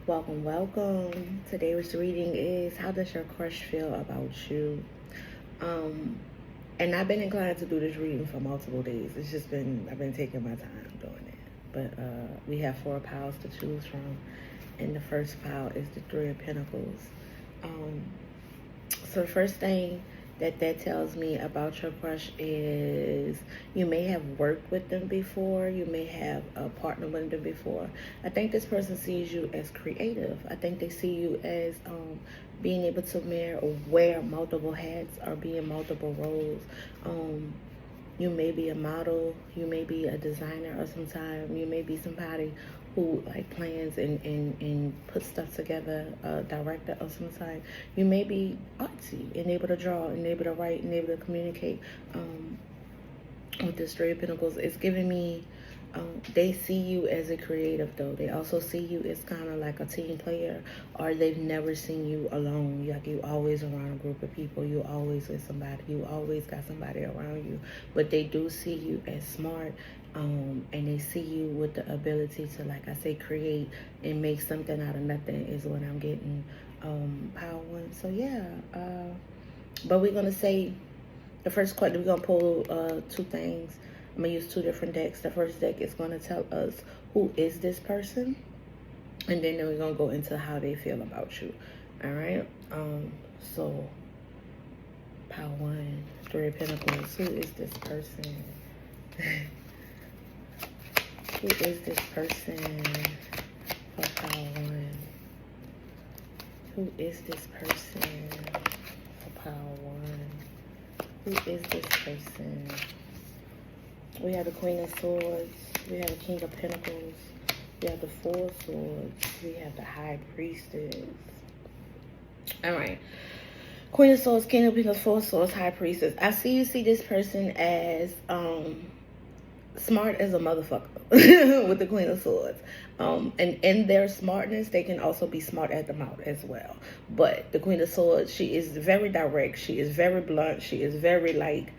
Welcome, welcome. Today's reading is How Does Your Crush Feel About You? Um, and I've been inclined to do this reading for multiple days. I've been taking my time doing it. But we have four piles to choose from. And the first pile is the Three of Pentacles. Um, so the first thing that tells me about your crush is you may have worked with them before. You may have partnered with them before. I think this person sees you as creative. I think they see you as being able to wear multiple hats or be in multiple roles. You may be a model, you may be a designer of some time, you may be somebody who like plans and puts stuff together, a director of some type. You may be artsy and able to draw and able to write and able to communicate. With this Three of Pentacles, it's giving me they see you as a creative though. They also see you as kind of like a team player, or they've never seen you alone. Like you always around a group of people. You always with somebody. You always got somebody around you. But they do see you as smart, and they see you with the ability to, like I say, create and make something out of nothing is what I'm getting. Power one. So yeah. But we're gonna say the first card. We're gonna pull two things. I'm going to use two different decks. The first deck is going to tell us who is this person. And then we're going to go into how they feel about you. All right? So, Power one, Three of Pentacles. Who is this person? Who is this person for Power one? Who is this person for Power one? Who is this person? We have the Queen of Swords. We have the King of Pentacles. We have the Four of Swords. We have the High Priestess. All right. Queen of Swords, King of Pentacles, Four of Swords, High Priestess. I see this person as smart as a motherfucker with the Queen of Swords. And in their smartness, they can also be smart at the mouth as well. But the Queen of Swords, she is very direct. She is very blunt. She is very like...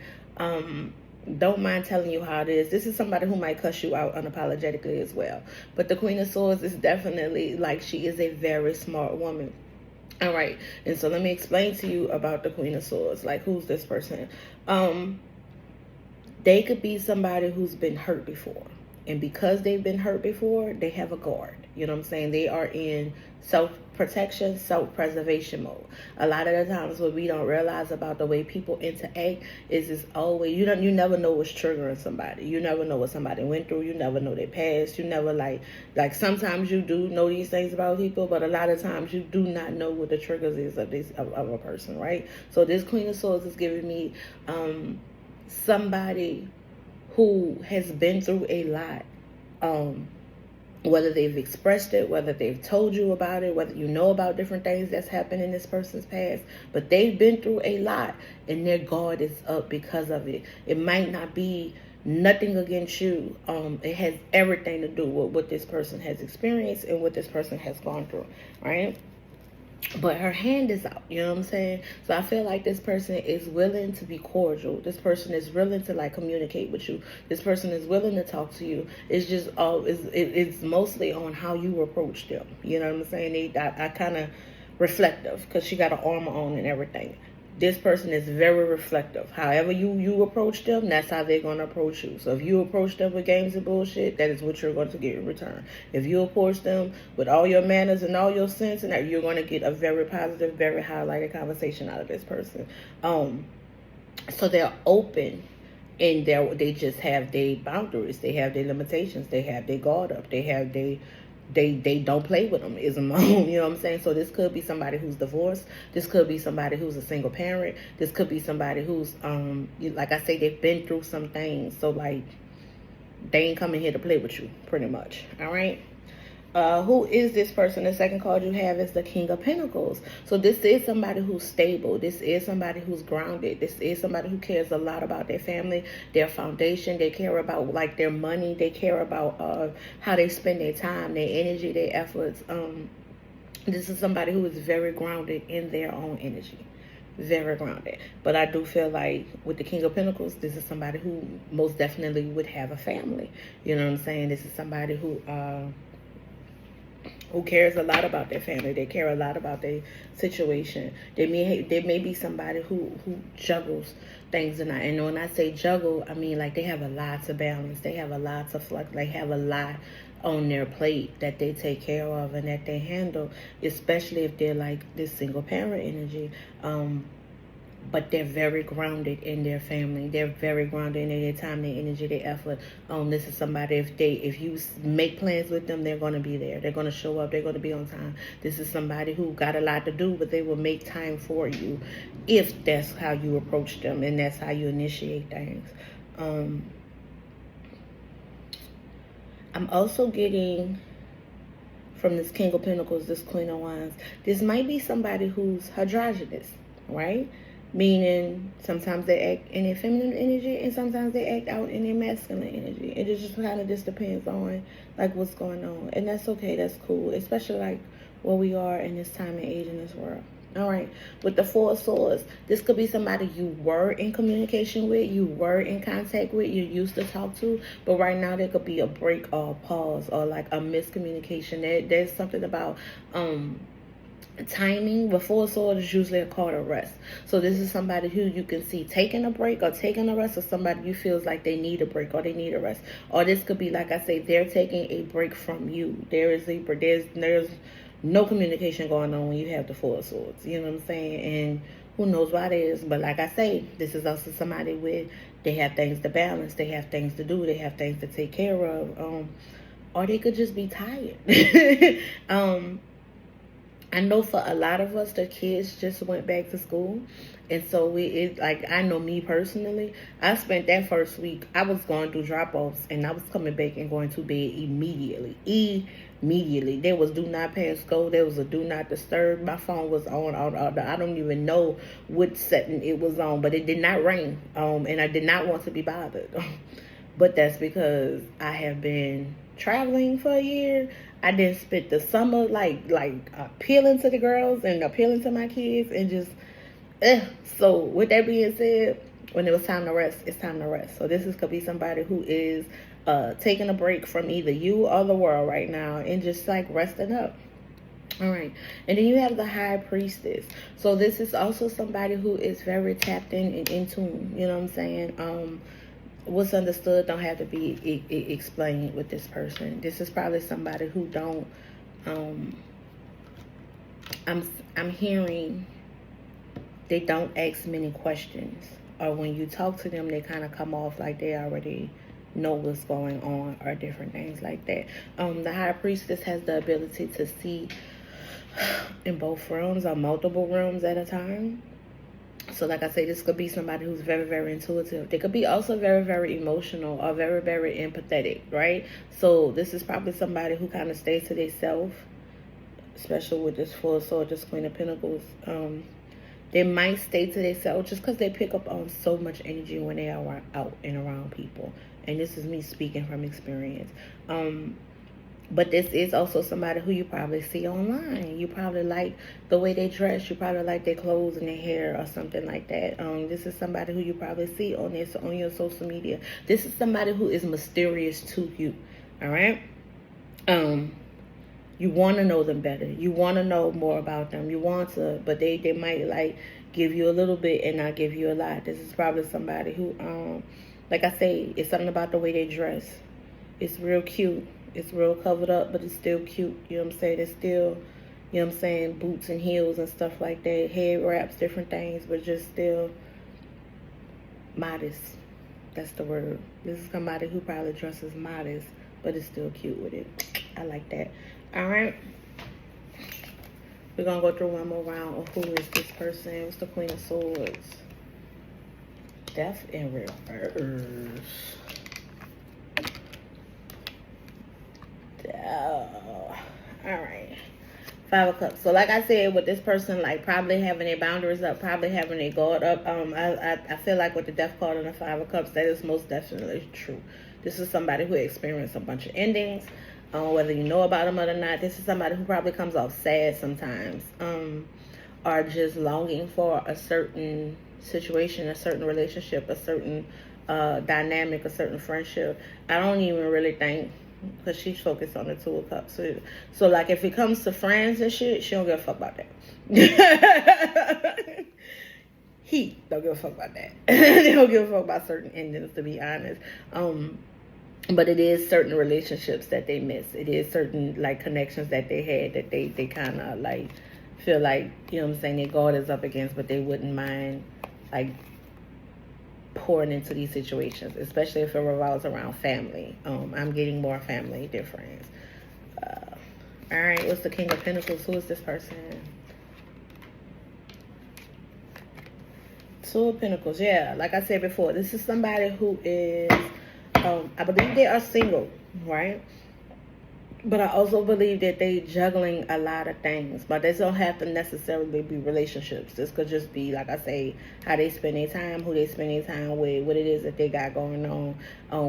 don't mind telling you how it is. This is somebody who might cuss you out unapologetically as well. But the Queen of Swords is definitely like, she is a very smart woman. All right. And so let me explain to you about the Queen of Swords. Like, who's this person? They could be somebody who's been hurt before. And because they've been hurt before, they have a guard. You know what I'm saying? They are in self-protection, self-preservation mode. A lot of the times what we don't realize about the way people interact is it's always, you never know what's triggering somebody. You never know what somebody went through. You never know their past. You never like sometimes you do know these things about people, but a lot of times you do not know what the triggers is of a person, right? So this Queen of Swords is giving me somebody who has been through a lot, whether they've expressed it, whether they've told you about it, whether you know about different things that's happened in this person's past, but they've been through a lot and their guard is up because of it. It might not be nothing against you. It has everything to do with what this person has experienced and what this person has gone through, right? But her hand is out, you know what I'm saying? So I feel like this person is willing to be cordial. This person is willing to like communicate with you. This person is willing to talk to you. It's just it's mostly on how you approach them. You know what I'm saying? I kind of reflective because she got an armor on and everything. This person is very reflective. However you approach them, that's how they're going to approach you. So if you approach them with games and bullshit, that is what you're going to get in return. If you approach them with all your manners and all your sense, and that, you're going to get a very positive, very highlighted conversation out of this person. So they're open, and they just have their boundaries. They have their limitations. They have their guard up. They don't play with them. Is you know what I'm saying? So this could be somebody who's divorced. This could be somebody who's a single parent. This could be somebody who's like I say, they've been through some things. So like they ain't coming here to play with you, pretty much. All right. Who is this person? The second card you have is the King of Pentacles. So this is somebody who's stable. This is somebody who's grounded. This is somebody who cares a lot about their family, their foundation. They care about like their money. They care about how they spend their time, their energy, their efforts. This is somebody who is very grounded in their own energy. Very grounded. But I do feel like with the King of Pentacles, this is somebody who most definitely would have a family. You know what I'm saying? This is somebody who who cares a lot about their family. They care a lot about their situation. They may be somebody who juggles things, and when I say juggle, I mean like they have a lot to balance. They have a lot to flux. They have a lot on their plate that they take care of and that they handle, especially if they're like this single parent energy. But they're very grounded in their family. They're very grounded in their time, their energy, their effort. This is somebody, if you make plans with them, they're going to be there. They're going to show up. They're going to be on time. This is somebody who got a lot to do, but they will make time for you if that's how you approach them and that's how you initiate things. I'm also getting from this King of Pentacles, this Queen of Wands, this might be somebody who's androgynous, right? Meaning sometimes they act in their feminine energy and sometimes they act out in their masculine energy. It just kind of just depends on like what's going on. And that's okay, that's cool. Especially like where we are in this time and age in this world. All right, with the Four of Swords, this could be somebody you were in communication with, you were in contact with, you used to talk to, but right now there could be a break or a pause or like a miscommunication. There's something about timing. Before sword is usually a call to rest. So this is somebody who you can see taking a break or taking a rest, or somebody who feels like they need a break or they need a rest. Or this could be, like I say, they're taking a break from you. There's no communication going on when you have the Four of Swords. You know what I'm saying? And who knows why that is. But like I say, this is also somebody with, they have things to balance, they have things to do, they have things to take care of. Or they could just be tired. I know for a lot of us, the kids just went back to school. And so like, I know me personally, I spent that first week, I was going through drop-offs and I was coming back and going to bed immediately. Immediately. There was do not pass go. There was a do not disturb. My phone was on. I don't even know what setting it was on, but it did not ring. And I did not want to be bothered. But that's because I have been traveling for a year. I didn't spend the summer like appealing to the girls and appealing to my kids and just so with that being said, when it was time to rest, it's time to rest. So could be somebody who is taking a break from either you or the world right now and just like resting up. All right, and then you have the High Priestess. So this is also somebody who is very tapped in and in tune. You know what I'm saying? What's understood don't have to be explained with this person. This is probably somebody who don't. I'm hearing they don't ask many questions, or when you talk to them, they kind of come off like they already know what's going on, or different things like that. The High Priestess has the ability to see in both realms or multiple realms at a time. So like I say, this could be somebody who's very, very intuitive. They could be also very, very emotional or very, very empathetic, right? So this is probably somebody who kind of stays to themselves, especially with this Four of Swords, this Queen of Pentacles. They might stay to themselves just because they pick up on so much energy when they are out and around people. And this is me speaking from experience. But this is also somebody who you probably see online. You probably like the way they dress. You probably like their clothes and their hair or something like that. This is somebody who you probably see on your social media. This is somebody who is mysterious to you. All right? You want to know them better. You want to know more about them. You want to, but they might like give you a little bit and not give you a lot. This is probably somebody who, like I say, it's something about the way they dress. It's real cute. It's real covered up, but it's still cute. You know what I'm saying? It's still, you know what I'm saying, boots and heels and stuff like that. Head wraps, different things, but just still modest. That's the word. This is somebody who probably dresses modest, but is still cute with it. I like that. All right. We're going to go through one more round of who is this person. It's the Queen of Swords. Death in reverse. All right. Five of Cups. So like I said, with this person, like probably having their boundaries up, probably having their guard up. I feel like with the Death card and the Five of Cups, that is most definitely true. This is somebody who experienced a bunch of endings, whether you know about them or not. This is somebody who probably comes off sad sometimes, or just longing for a certain situation, a certain relationship, a certain dynamic, a certain friendship. I don't even really think because she's focused on the Two of Cups. So like if it comes to friends and shit, she don't give a fuck about that. He don't give a fuck about that. They don't give a fuck about certain endings, to be honest. But it is certain relationships that they miss. It is certain like connections that they had that they kind of like feel like, you know what I'm saying, their guard is up against, but they wouldn't mind like pouring into these situations, especially if it revolves around family. I'm getting more family difference. All right, what's the King of Pentacles? Who is this person? Two of Pentacles. Yeah, like I said before, this is somebody who is, I believe they are single, right? But I also believe that they juggling a lot of things. But this don't have to necessarily be relationships. This could just be, like I say, how they spend their time, who they spend their time with, what it is that they got going on,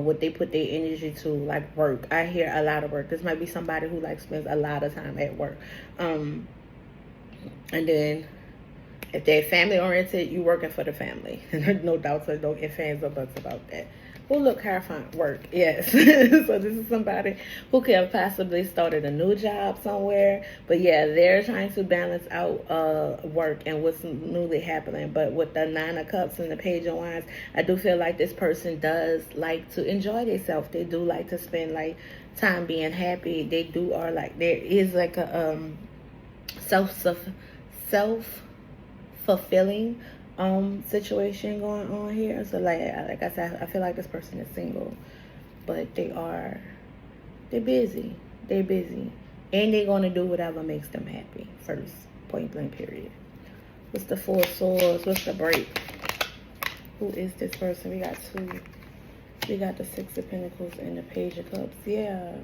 what they put their energy to, like work. I hear a lot of work. This might be somebody who like spends a lot of time at work. And then if they're family oriented, you working for the family. No doubts or no ifs, ands, or buts about that. Oh, look, Hierophant, work. Yes. So this is somebody who could have possibly started a new job somewhere. But yeah, they're trying to balance out work and what's newly happening. But with the Nine of Cups and the Page of Wands, I do feel like this person does like to enjoy themselves. They do like to spend like time being happy. They do, or like there is like a self-fulfilling situation going on here. So like I said, I feel like this person is single, but they're busy, and they're going to do whatever makes them happy first, point blank, period. What's the Four of Swords? What's the break? Who is this person? We got the Six of Pentacles and the Page of Cups. Yeah,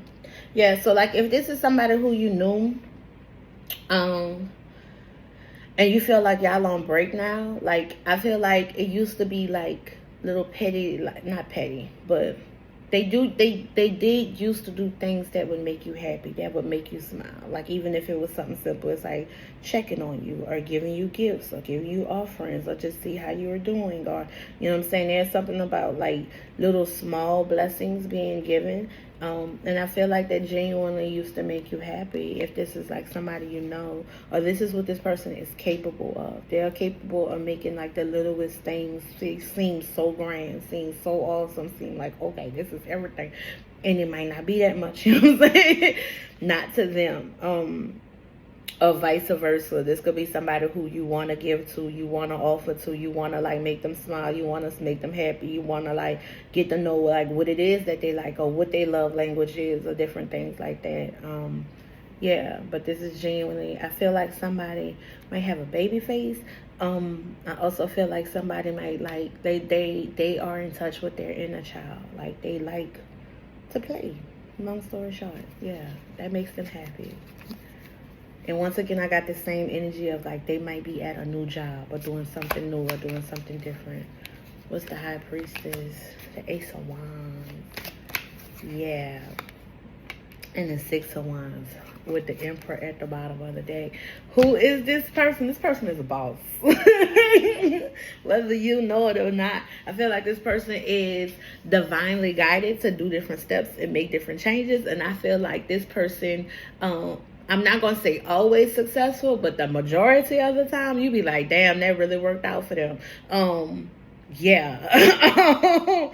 so like if this is somebody who you knew, and you feel like y'all on break now, like I feel like it used to be like little petty, like not petty, but they did used to do things that would make you happy, that would make you smile. Like even if it was something simple, it's like checking on you or giving you gifts or giving you offerings or just see how you were doing, or you know what I'm saying. There's something about like little small blessings being given. And I feel like that genuinely used to make you happy. If this is like somebody you know, or this is what this person is capable of. They're capable of making like the littlest things seem so grand, seem so awesome, seem like, okay, this is everything. And it might not be that much, you know what I'm saying? Not to them. Or vice versa. This could be somebody who you want to give to, you want to offer to, you want to like make them smile, you want to make them happy, you want to like get to know like what it is that they like or what their love language is or different things like that. Yeah, but this is genuinely, I feel like somebody might have a baby face. I also feel like somebody might like they are in touch with their inner child. Like they like to play. Long story short, yeah, that makes them happy. And once again, I got the same energy of like they might be at a new job or doing something new or doing something different. What's the High Priestess? The Ace of Wands. Yeah. And the Six of Wands with the Emperor at the bottom of the deck. Who is this person? This person is a boss. Whether you know it or not, I feel like this person is divinely guided to do different steps and make different changes. And I feel like this person, I'm not going to say always successful, but the majority of the time, you be like, damn, that really worked out for them. Yeah.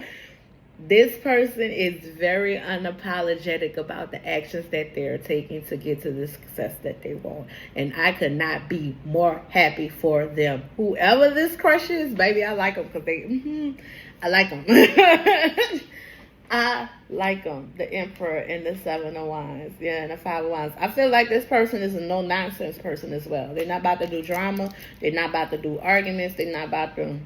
This person is very unapologetic about the actions that they're taking to get to the success that they want. And I could not be more happy for them. Whoever this crush is, baby, I like them because I like them. I like them. The Emperor and the Seven of Wands. Yeah, and the Five of Wands. I feel like this person is a no-nonsense person as well. They're not about to do drama. They're not about to do arguments. They're not about to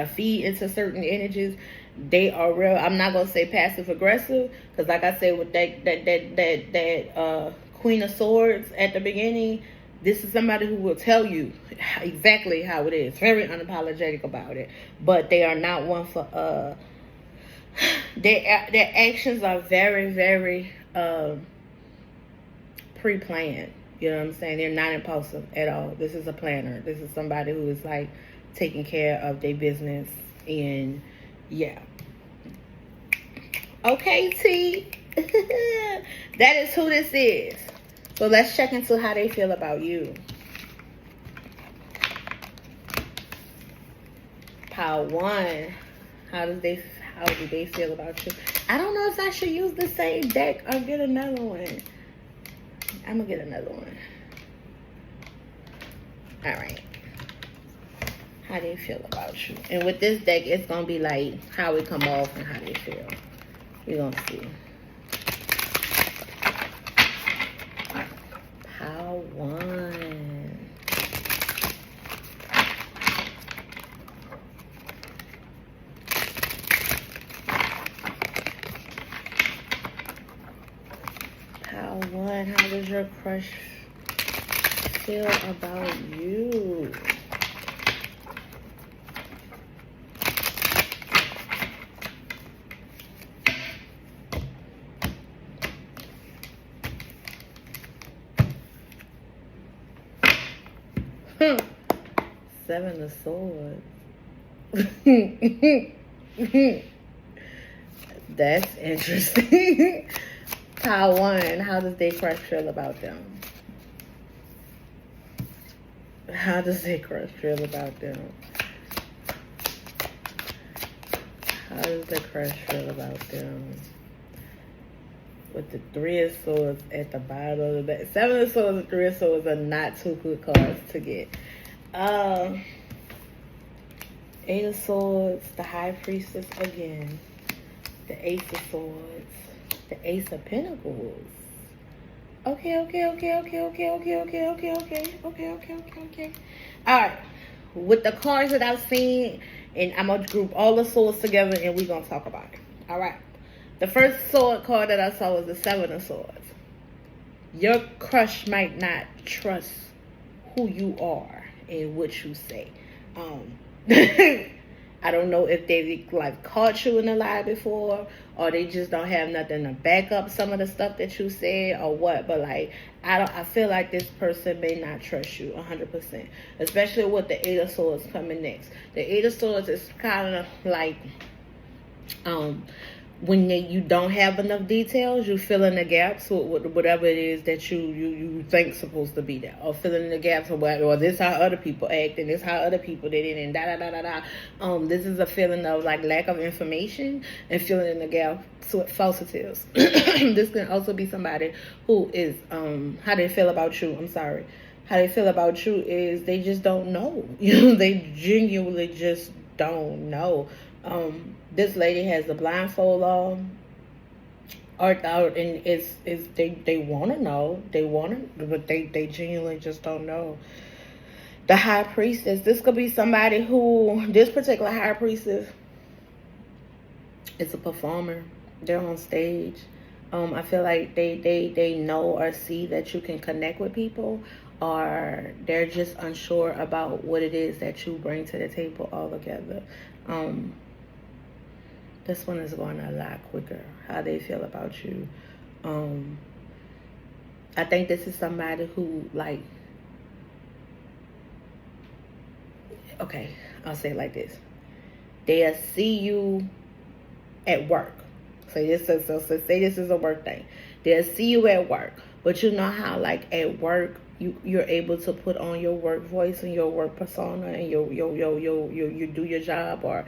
feed into certain energies. They are real. I'm not gonna say passive aggressive because, like I said, with that Queen of Swords at the beginning, this is somebody who will tell you exactly how it is. Very unapologetic about it. But they are not one for their actions are very, very pre-planned. You know what I'm saying? They're not impulsive at all. This is a planner. This is somebody who is like taking care of their business. And yeah. Okay, T. That is who this is. So let's check into how they feel about you. Pile 1. How do they feel about you? I don't know if I should use the same deck or get another one. I'm gonna get another one. All right. How they feel about you. And with this deck, it's gonna be like how it come off and how they feel. We're gonna see. Pile 1. Pile 1. How does your crush feel about you? Seven of Swords. That's interesting. Pile 1. How does their crush feel about them? How does their crush feel about them? How does the crush feel about them? With the 3 of Swords at the bottom of the deck. 7 of Swords and 3 of Swords are not two good cards to get. 8 of Swords, the High Priestess again. The Ace of Swords. The Ace of Pentacles. Okay. Alright. With the cards that I've seen, and I'm going to group all the swords together and we're going to talk about it. Alright. The first sword card that I saw was the 7 of Swords. Your crush might not trust who you are and what you say. I don't know if they like caught you in a lie before, or they just don't have nothing to back up some of the stuff that you said, or what. But like, I feel like this person may not trust you 100%, especially with the 8 of Swords coming next. The 8 of Swords is kind of like, when you don't have enough details, you fill in the gaps with whatever it is that you think supposed to be there, or fill in the gaps or what, or this how other people act, and this how other people did it, and da. This is a feeling of like lack of information and filling in the gaps with falsities. This can also be somebody who is how they feel about you. I'm sorry. How they feel about you is they just don't know. They genuinely just don't know. This lady has the blindfold on, and they want to know, but they genuinely just don't know. The High Priestess. This could be somebody who, this particular High Priestess is a performer. They're on stage. I feel like they know or see that you can connect with people, or they're just unsure about what it is that you bring to the table altogether. This one is going a lot quicker. How they feel about you. I think this is somebody who, like, okay, I'll say it like this. They'll see you at work. Say this is a work thing. They'll see you at work. But you know how, like, at work, you're able to put on your work voice and your work persona, and you do your job, or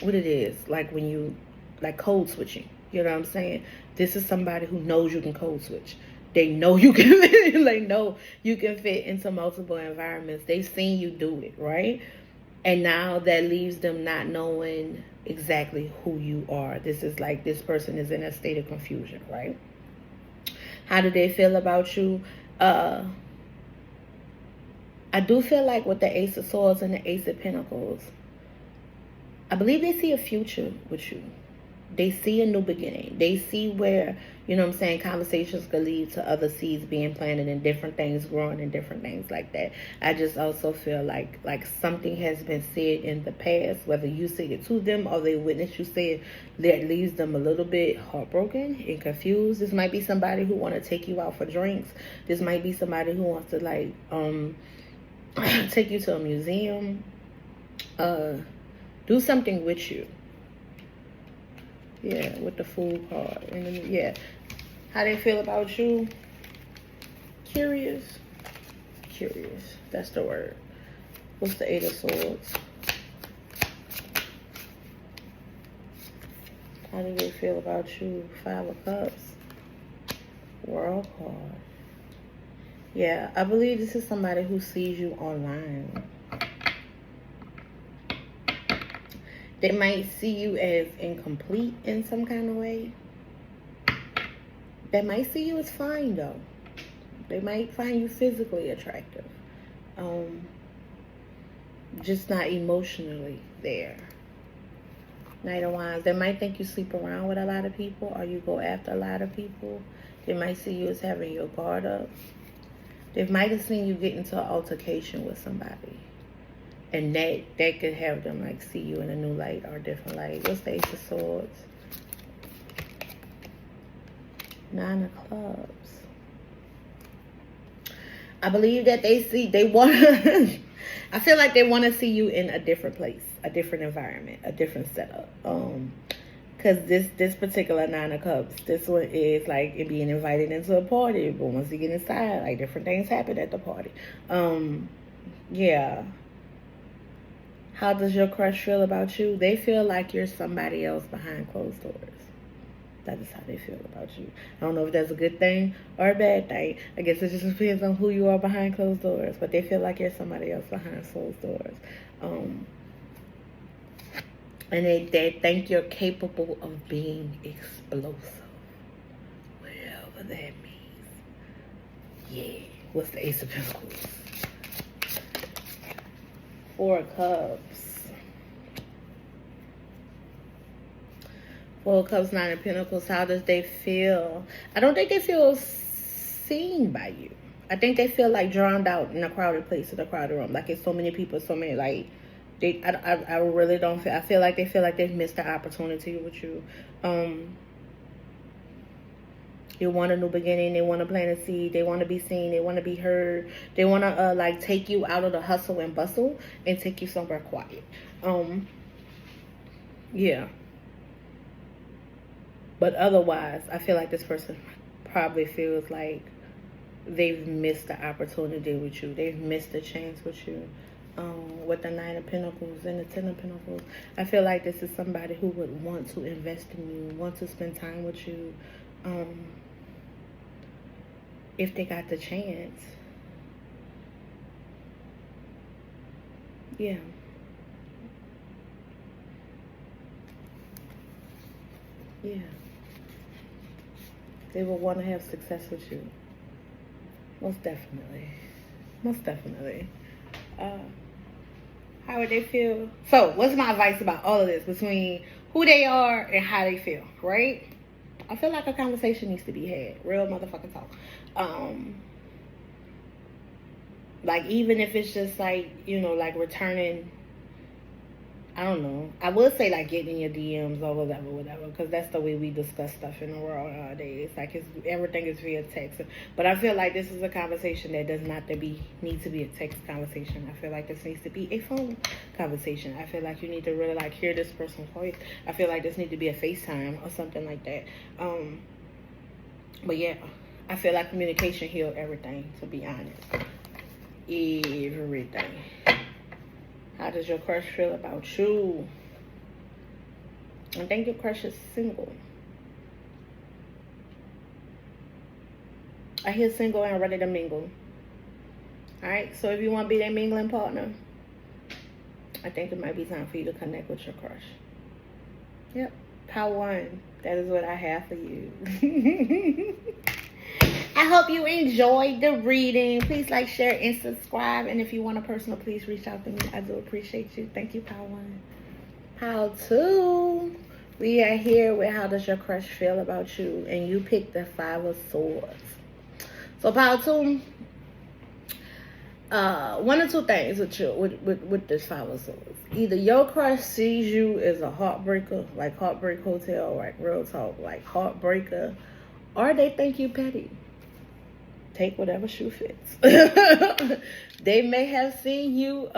what it is, like when you like code switching. You know what I'm saying? This is somebody who knows you can code switch. They know you can they know you can fit into multiple environments. They've seen you do it, right? And now that leaves them not knowing exactly who you are. This is like, this person is in a state of confusion, right? How do they feel about you? I do feel like with the Ace of Swords and the Ace of Pentacles, I believe they see a future with you. They see a new beginning. They see where, you know what I'm saying, conversations could lead to other seeds being planted and different things growing and different things like that. I just also feel like something has been said in the past, whether you say it to them or they witness you say it, that leaves them a little bit heartbroken and confused. This might be somebody who want to take you out for drinks. This might be somebody who wants to like take you to a museum, do something with you. Yeah, with the Fool card. And then, yeah. How they feel about you? Curious. Curious. That's the word. What's the Eight of Swords? How do they feel about you? Five of Cups. World card. Yeah, I believe this is somebody who sees you online. They might see you as incomplete in some kind of way. They might see you as fine, though. They might find you physically attractive. Just not emotionally there. Knight of Wands. They might think you sleep around with a lot of people or you go after a lot of people. They might see you as having your guard up. They might have seen you get into an altercation with somebody. And that could have them like see you in a new light or a different light. What's the Ace of Swords? Nine of Clubs. I believe that they want to, I feel like they want to see you in a different place, a different environment, a different setup. Because this particular Nine of Cups, this one is like it being invited into a party, but once you get inside, like different things happen at the party. Yeah. How does your crush feel about you? They feel like you're somebody else behind closed doors. That is how they feel about you. I don't know if that's a good thing or a bad thing. I guess it just depends on who you are behind closed doors. But they feel like you're somebody else behind closed doors. And they think you're capable of being explosive. Whatever that means. Yeah. What's the Ace of Pentacles? Four of Cups. Four of Cups, Nine of Pentacles. How does they feel? I don't think they feel seen by you. I think they feel like drowned out in a crowded place, in a crowded room. Like it's so many people, so many like I really don't feel. I feel like they feel like they've missed the opportunity with you. You want a new beginning. They want to plant a seed. They want to be seen. They want to be heard. They want to like take you out of the hustle and bustle and take you somewhere quiet. Yeah. But otherwise, I feel like this person probably feels like they've missed the opportunity with you. They've missed the chance with you. With the Nine of Pentacles and the Ten of Pentacles, I feel like this is somebody who would want to invest in you, want to spend time with you, if they got the chance. Yeah. Yeah. They will want to have success with you. Most definitely. Most definitely. How would they feel? So, what's my advice about all of this between who they are and how they feel, right? I feel like a conversation needs to be had. Real motherfucking talk. Like, even if it's just like, you know, like returning, I don't know. I would say like getting in your DMs or whatever, because that's the way we discuss stuff in the world nowadays. Like everything is via text. But I feel like this is a conversation that does not need to be a text conversation. I feel like this needs to be a phone conversation. I feel like you need to really like hear this person's voice. I feel like this needs to be a FaceTime or something like that. But yeah, I feel like communication heals everything, to be honest. Everything. How does your crush feel about you? I think your crush is single. I hear single and ready to mingle. Alright, so if you want to be their mingling partner, I think it might be time for you to connect with your crush. Yep, Power 1. That is what I have for you. I hope you enjoyed the reading. Please like, share, and subscribe. And if you want a personal, please reach out to me. I do appreciate you. Thank you, Power 1. Power 2. We are here with how does your crush feel about you? And you picked the Five of Swords. So, Power 2. One or two things with you with this Five of Swords. Either your crush sees you as a heartbreaker, like Heartbreak Hotel, like real talk, like heartbreaker, or they think you petty. Take whatever shoe fits. They may have seen you,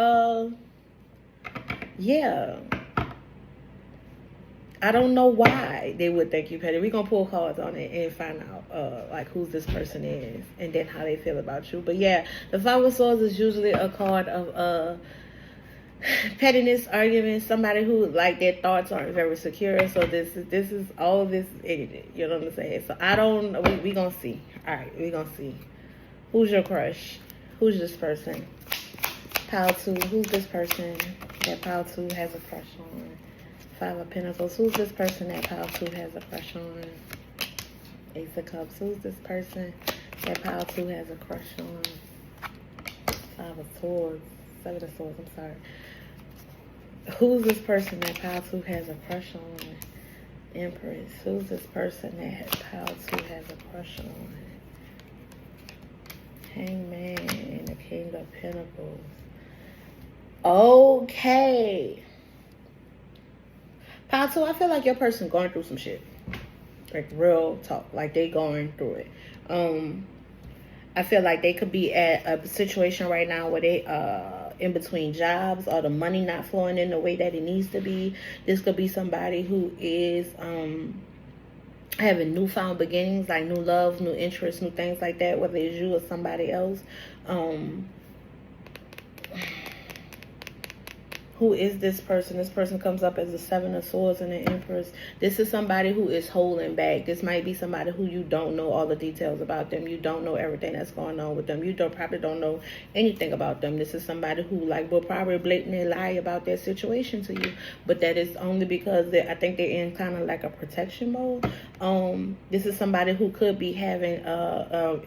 yeah. I don't know why they would think you petty. We're going to pull cards on it and find out, like, who this person is and then how they feel about you. But, yeah, the Five of Swords is usually a card of pettiness, arguments, somebody who, like, their thoughts aren't very secure. So this is all this, you know what I'm saying? So I don't, we going to see. All right, we going to see. Who's your crush? Who's this person? Pile 2. Who's this person that Pile 2 has a crush on? Five of Pentacles. Who's this person that Pile 2 has a crush on? Ace of Cups. Who's this person that Pile 2 has a crush on? Five of Swords. Seven of Swords, I'm sorry. Who's this person that Pile 2 has a crush on? Empress. Who's this person that Pile 2 has a crush on? Hangman and the King of Pentacles. Okay. Pile 2, I feel like your person going through some shit. Like, real talk. Like, they going through it. I feel like they could be at a situation right now where they in between jobs, or the money not flowing in the way that it needs to be. This could be somebody who is having newfound beginnings, like new love, new interests, new things like that, whether it's you or somebody else. Who is this person? This person comes up as the Seven of Swords and the Empress. This is somebody who is holding back. This might be somebody who you don't know all the details about them. You don't know everything that's going on with them. You probably don't know anything about them. This is somebody who, like, will probably blatantly lie about their situation to you. But that is only because I think they're in kind of like a protection mode. This is somebody who could be having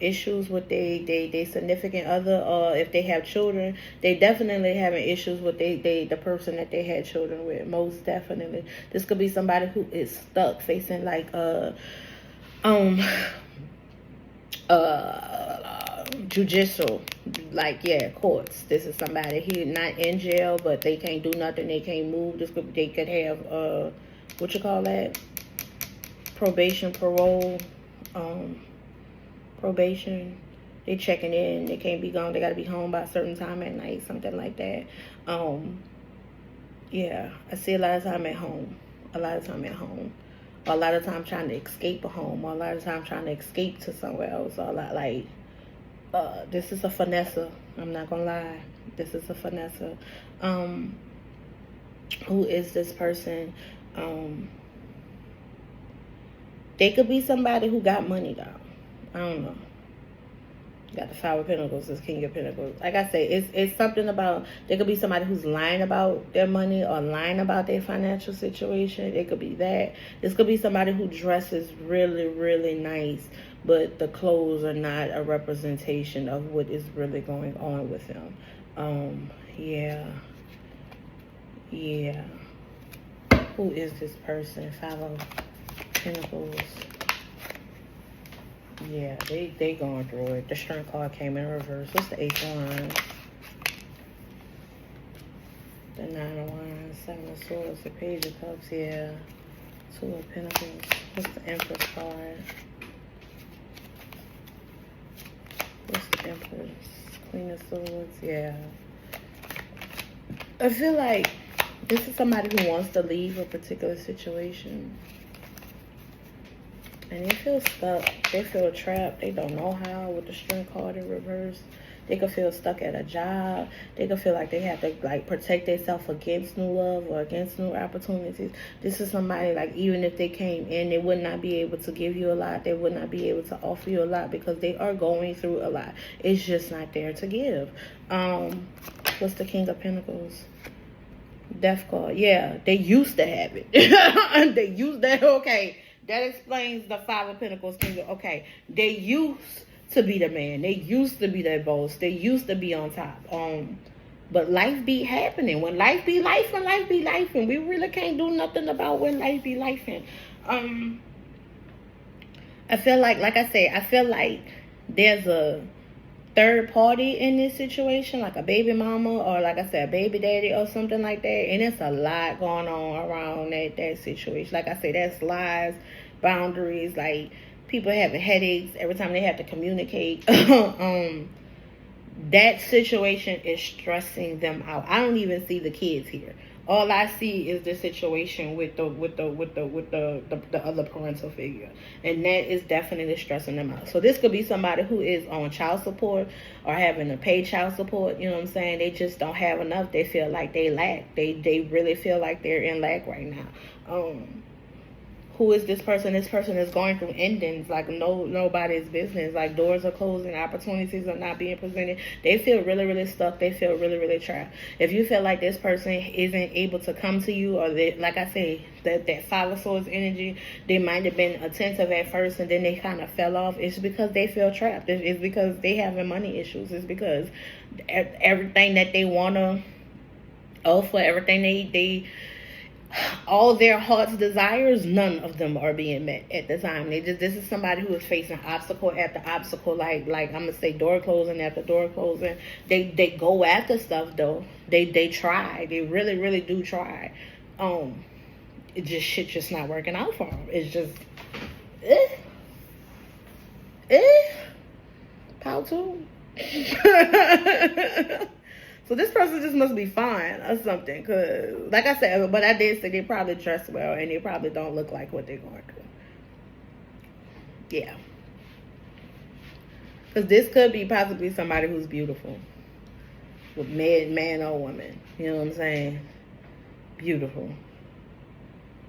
issues with their significant other, or if they have children, they definitely having issues with the person that they had children with. Most definitely. This could be somebody who is stuck facing like judicial, like, yeah, courts. This is somebody, he not in jail, but they can't do nothing, they can't move. They could have what you call that, probation, parole, probation. They checking in, they can't be gone, they got to be home by a certain time at night, something like that. Yeah, I see a lot of time at home. A lot of time at home. Or a lot of time trying to escape a home. Or a lot of time trying to escape to somewhere else. Or a lot like, this is a finesser. I'm not going to lie. This is a finesser. Who is this person? They could be somebody who got money, though. I don't know. Got the Five of Pentacles, this King of Pentacles. Like I say, it's something about, there could be somebody who's lying about their money or lying about their financial situation. It could be that. This could be somebody who dresses really, really nice, but the clothes are not a representation of what is really going on with them. Yeah. Who is this person? Five of Pentacles. Yeah, they going through it. The Strength card came in reverse. What's the Eight of Wands? The Nine of Wands, Seven of Swords, the Page of Cups, yeah. Two of Pentacles. What's the Empress card? What's the Empress? Queen of Swords, yeah. I feel like this is somebody who wants to leave a particular situation. And they feel stuck. They feel trapped. They don't know how with the Strength card in reverse. They could feel stuck at a job. They could feel like they have to, like, protect themselves against new love or against new opportunities. This is somebody, like, even if they came in, they would not be able to give you a lot. They would not be able to offer you a lot because they are going through a lot. It's just not there to give. What's the King of Pentacles? Death card. Yeah, they used to have it. They used that. Okay. That explains the Five of Pentacles. Okay, they used to be the man. They used to be their boss. They used to be on top. But life be happening. When life be life and life be life, and we really can't do nothing about when life be life. And I feel like I say, I feel like there's a third party in this situation, like a baby mama or, like I said, a baby daddy or something like that. And it's a lot going on around that situation. Like I said, that's lies, boundaries, like people having headaches every time they have to communicate. That situation is stressing them out. I don't even see the kids here. All I see is the situation with the other parental figure, and that is definitely stressing them out. So this could be somebody who is on child support or having to pay child support. You know what I'm saying? They just don't have enough. They feel like they lack. They really feel like they're in lack right now. Who is this person? This person is going through endings like nobody's business. Like doors are closing, opportunities are not being presented. They feel really stuck. They feel really trapped. If you feel like this person isn't able to come to you, or they, like I say, that Five of Swords energy, they might have been attentive at first and then they kind of fell off. It's because they feel trapped. It's because they having money issues. It's because everything that they want to offer, everything they all their heart's desires, none of them are being met at the time. This is somebody who is facing obstacle after obstacle, like I'm gonna say door closing after door closing. They go after stuff though. They try. They really do try. It just not working out for them. It's just Pow too. So this person just must be fine or something, because, like I said, but I did say they probably dress well and they probably don't look like what they're going through. Yeah. Because this could be possibly somebody who's beautiful. With man or woman. You know what I'm saying? Beautiful.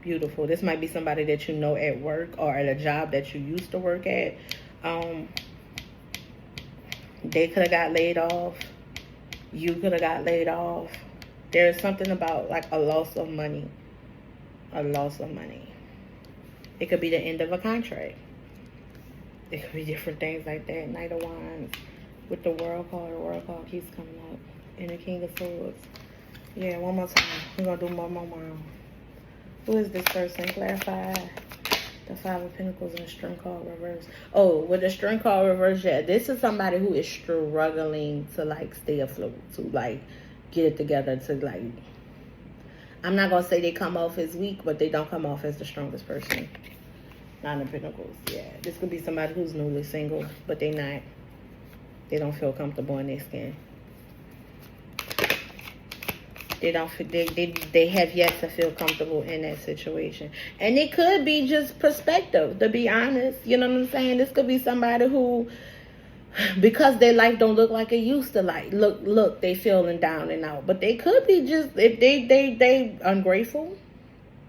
Beautiful. This might be somebody that you know at work or at a job that you used to work at. They could have got laid off. You could have got laid off. There's something about like a loss of money. A loss of money. It could be the end of a contract. It could be different things like that. Knight of Wands with the World card. The World card keeps coming up. And the King of Swords. Yeah, one more time. We're going to do more. Who is this person? Clarify. The Five of Pentacles and the String card reverse. Oh, with the String card reverse, yeah, this is somebody who is struggling to like stay afloat, to like get it together, to like, I'm not gonna say they come off as weak, but they don't come off as the strongest person. Nine of Pentacles, yeah. This could be somebody who's newly single, but they don't feel comfortable in their skin. They have yet to feel comfortable in that situation. And it could be just perspective, to be honest. You know what I'm saying? This could be somebody who, because their life don't look like it used to, like, look, they feeling down and out. But they could be just, if they ungrateful,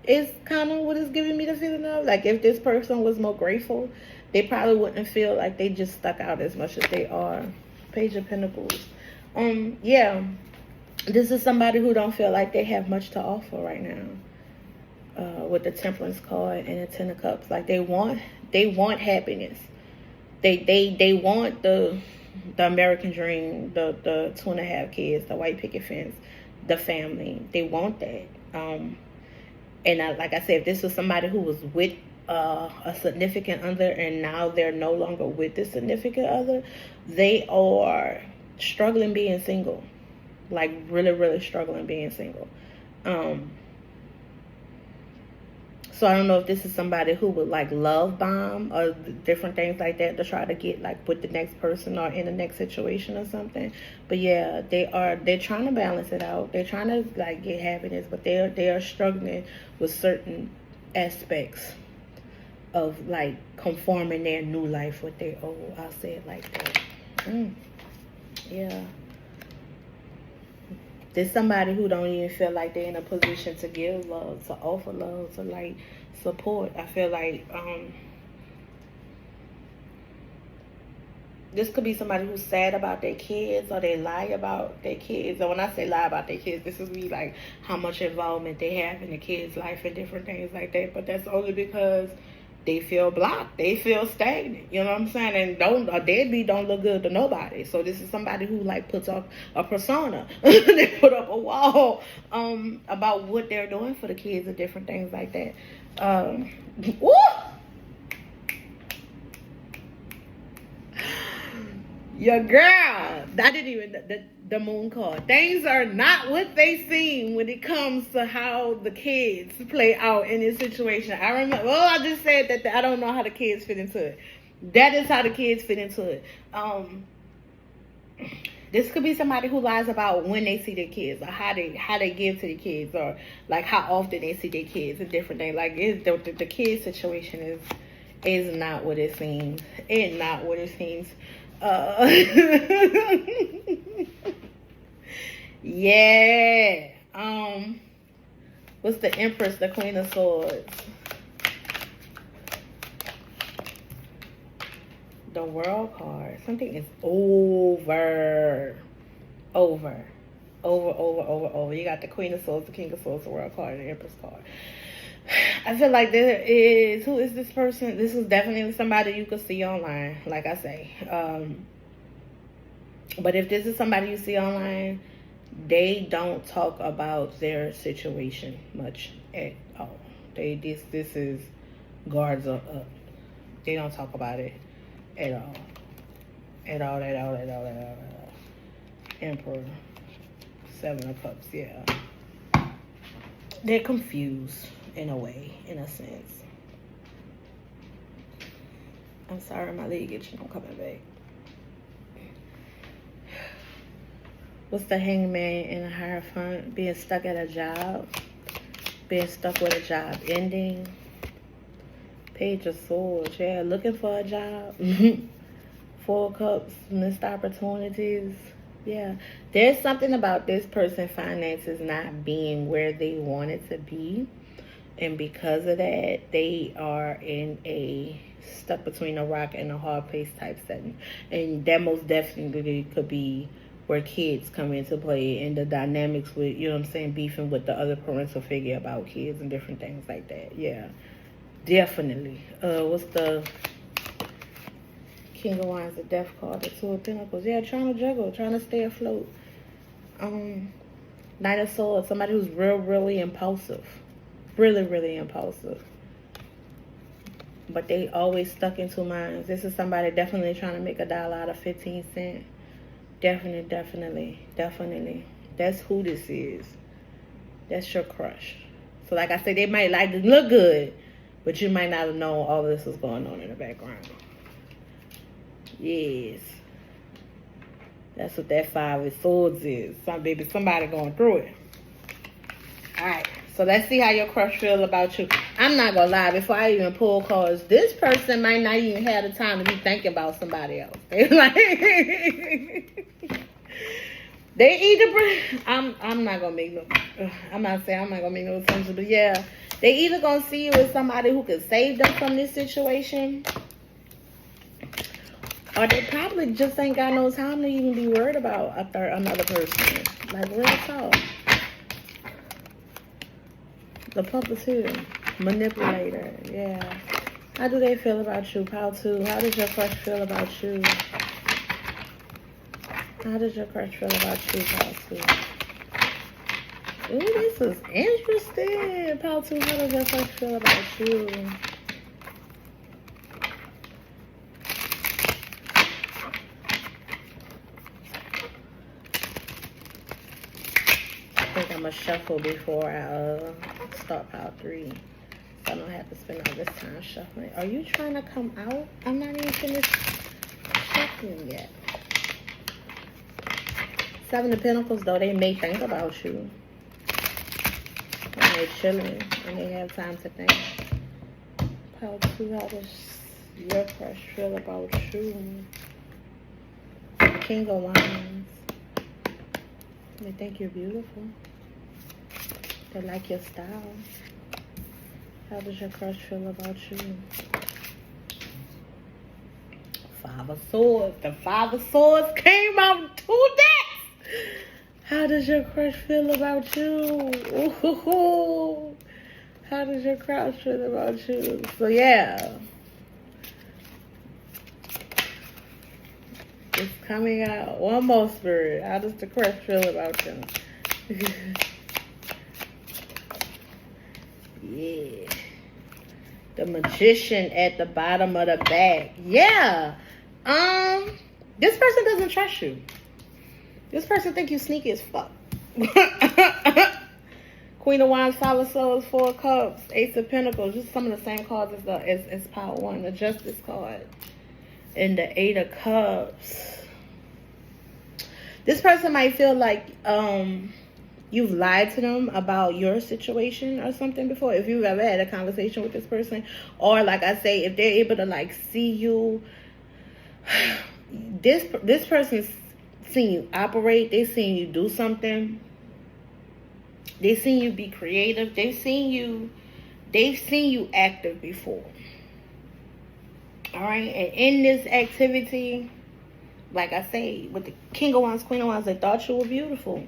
is kind of what it's giving me the feeling of. Like, if this person was more grateful, they probably wouldn't feel like they just stuck out as much as they are. Page of Pentacles. Yeah. This is somebody who don't feel like they have much to offer right now. With the Temperance card and the Ten of Cups. Like they want happiness. They want the American dream, the 2.5 kids, the white picket fence, the family. They want that. And like I said, if this was somebody who was with a significant other and now they're no longer with the significant other, they are struggling being single. Like really struggling being single. So I don't know if this is somebody who would like love bomb or different things like that to try to get like with the next person or in the next situation or something. But yeah, they're trying to balance it out. They're trying to like get happiness, but they are struggling with certain aspects of like conforming their new life with their old. I'll say it like that. Yeah. There's somebody who don't even feel like they're in a position to give love, to offer love, to like support. I feel like this could be somebody who's sad about their kids, or they lie about their kids. And when I say lie about their kids, this is be like how much involvement they have in the kids' life and different things like that. But that's only because they feel blocked. They feel stagnant. You know what I'm saying? And a deadbeat don't look good to nobody. So this is somebody who like puts up a persona. They put up a wall about what they're doing for the kids and different things like that. Woo! Your girl, I didn't even, the moon card. Things are not what they seem when it comes to how the kids play out in this situation. I remember, well, I just said that I don't know how the kids fit into it. That is how the kids fit into it. This could be somebody who lies about when they see their kids, or how they give to the kids, or like how often they see their kids, and different things. Like the kid situation is not what it seems. It's not what it seems. Yeah. What's the Empress, the Queen of Swords? The World card. Something is over. You got the Queen of Swords, the King of Swords, the World card, and the Empress card. I feel like who is this person? This is definitely somebody you could see online, like I say. But if this is somebody you see online, they don't talk about their situation much at all. This is guards up. They don't talk about it at all. At all. Emperor, 7 of Cups, yeah. They're confused in a way, in a sense. I'm sorry, my leg itching. I'm coming back. What's the Hangman in the Hierophant? Being stuck at a job. Being stuck with a job ending. Page of Swords. Yeah, looking for a job. 4 Cups. Missed opportunities. Yeah. There's something about this person's finances not being where they want it to be. And because of that, they are in a stuck between a rock and a hard place type setting. And that most definitely could be where kids come into play, and the dynamics with, you know what I'm saying, beefing with the other parental figure about kids and different things like that. Yeah, definitely. What's the King of Wands, the Death card, the 2 of Pentacles? Yeah, trying to juggle, trying to stay afloat. Knight of Swords, somebody who's really impulsive. Really impulsive. But they always stuck in 2 minds. This is somebody definitely trying to make a dollar out of 15 cents. Definitely. That's who this is. That's your crush. So like I said, they might like to look good, but you might not have known all this was going on in the background. Yes. That's what that 5 of Swords is. Somebody going through it. Alright. So let's see how your crush feels about you. I'm not going to lie. Before I even pull cards, this person might not even have the time to be thinking about somebody else. They either... I'm not going to make no... I'm not saying I'm not going to make no assumption. But yeah, they either going to see you as somebody who could save them from this situation, or they probably just ain't got no time to even be worried about another person. Like, real talk. The puppeteer, manipulator, yeah. How do they feel about you, Pile 2? How does your crush feel about you? How does your crush feel about you, Pile 2? Ooh, this is interesting. Pile 2, how does your crush feel about you? I think I'm going to shuffle before I start Pile 3. So I don't have to spend all this time shuffling. Are you trying to come out? I'm not even finished shuffling yet. 7 of Pentacles, though, they may think about you. And they're chilling and they have time to think. Pile 2, how does your crush feel about you? King of Wands. They think you're beautiful. They like your style. How does your crush feel about you? 5 of Swords. The 5 of Swords came out 2 decks. How does your crush feel about you? Ooh. How does your crush feel about you? So yeah. It's coming out. One more, Spirit. How does the crush feel about you? Yeah. The Magician at the bottom of the bag. Yeah. This person doesn't trust you. This person think you sneaky as fuck. Queen of Wands, 5 of Swords, 4 of Cups, Ace of Pentacles. Just some of the same cards as Pile 1. The Justice card. And the 8 of Cups. This person might feel like you've lied to them about your situation or something before. If you've ever had a conversation with this person, or like I say, if they're able to like see you, this person's seen you operate. They've seen you do something. They've seen you be creative. They've seen you active before. All right, and in this activity, like I say, with the King of Wands, Queen of Wands, they thought you were beautiful,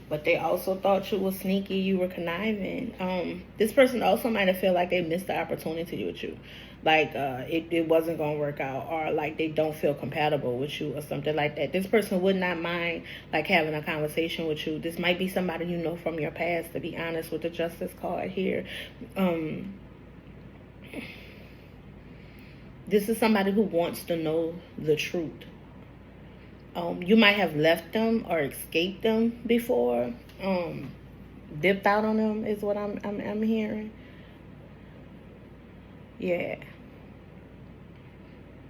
but they also thought you were sneaky, you were conniving. This person also might have felt like they missed the opportunity with you. Like it wasn't going to work out, or like they don't feel compatible with you or something like that. This person would not mind like having a conversation with you. This might be somebody you know from your past, to be honest, with the Justice card here. This is somebody who wants to know the truth. You might have left them or escaped them before. Dipped out on them is what I'm hearing. Yeah.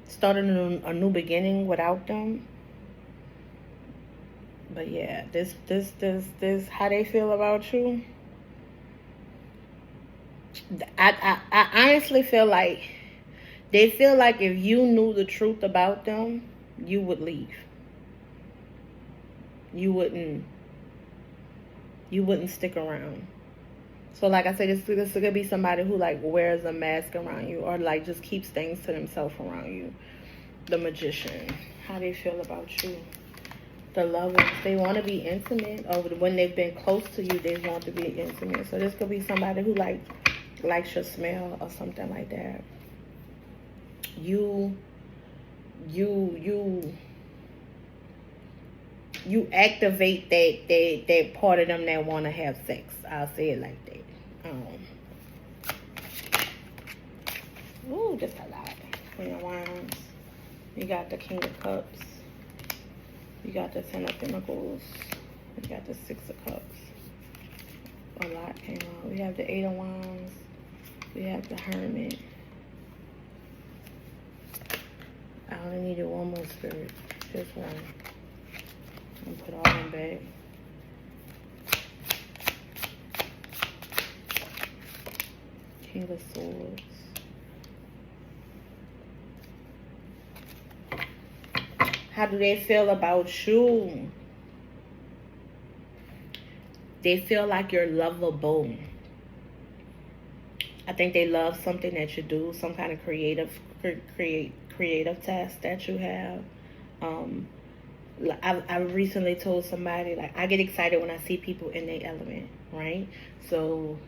Started a new beginning without them. But yeah, this how they feel about you. I honestly feel like they feel like if you knew the truth about them, you would leave. You wouldn't stick around. So like I said, this could be somebody who like wears a mask around you, or like just keeps things to themselves around you. The Magician, how they feel about you. The Lovers, they want to be intimate, or when they've been close to you, they want to be intimate. So this could be somebody who likes your smell or something like that. You activate that part of them that want to have sex. I'll say it like that. Ooh, just a lot. Queen of Wands. You got the King of Cups. You got the Ten of Pentacles. You got the Six of Cups. A lot came out. We have the Eight of Wands. We have the Hermit. I only needed one more spirit. Just one. I'm gonna put all them back. King of Swords. How do they feel about you? They feel like you're lovable. I think they love something that you do, some kind of creative task that you have. I recently told somebody, like, I get excited when I see people in their element, right? So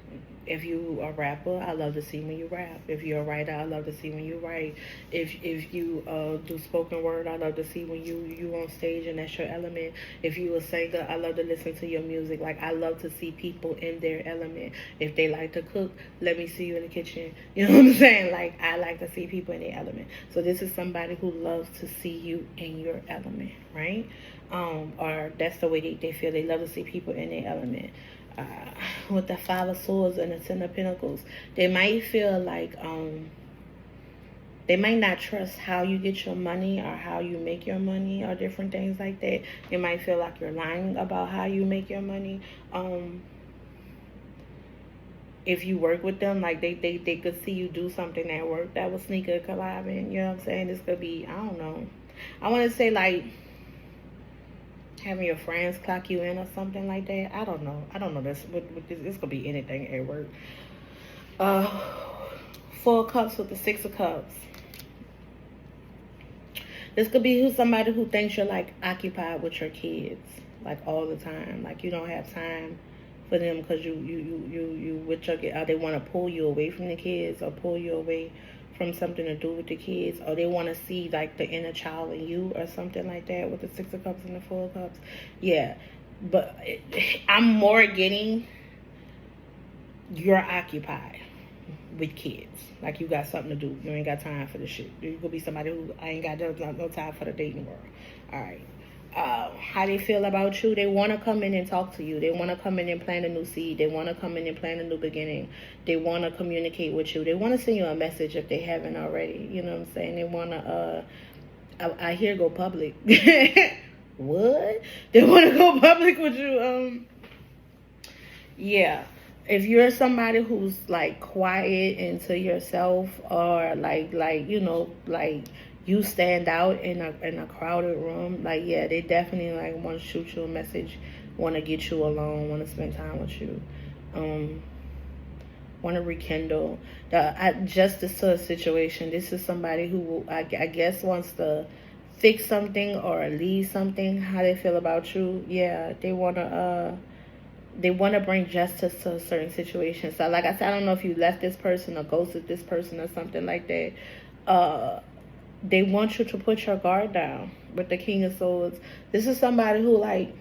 if you are a rapper, I love to see when you rap. If you're a writer, I love to see when you write. If you do spoken word, I love to see when you on stage and that's your element. If you a singer, I love to listen to your music. Like, I love to see people in their element. If they like to cook, let me see you in the kitchen. You know what I'm saying? Like, I like to see people in their element. So this is somebody who loves to see you in your element, right? Or that's the way they feel. They love to see people in their element. With the Five of Swords and the Ten of Pentacles, they might feel like they might not trust how you get your money or how you make your money or different things like that. They might feel like you're lying about how you make your money. If you work with them, like they could see you do something at work that was sneaker collabing. You know what I'm saying? This could be, I don't know. I want to say like having your friends clock you in or something like that. I don't know. This could be anything at work. Four of Cups with the Six of Cups. This could be somebody who thinks you're like occupied with your kids, like all the time. Like you don't have time for them because you with your kids. Or they want to pull you away from the kids, or pull you away from something to do with the kids, or they want to see like the inner child in you or something like that with the Six of Cups and the Four of Cups. Yeah, but I'm more getting you're occupied with kids. Like you got something to do. You ain't got time for the shit. You could be somebody who I ain't got no time for the dating world. All right. How they feel about you? They want to come in and talk to you. They want to come in and plant a new seed. They want to come in and plant a new beginning. They want to communicate with you. They want to send you a message if they haven't already. You know what I'm saying? They want to, I hear go public. what? They want to go public with you. Yeah. If you're somebody who's like quiet into yourself, or like you stand out in a crowded room, like, yeah, they definitely like want to shoot you a message, want to get you alone, want to spend time with you, want to rekindle the justice to a situation. This is somebody who I guess wants to fix something or leave something. How they feel about you? Yeah, they want to bring justice to a certain situation. So, like I said, I don't know if you left this person or ghosted this person or something like that. They want you to put your guard down with the King of Swords. This is somebody who like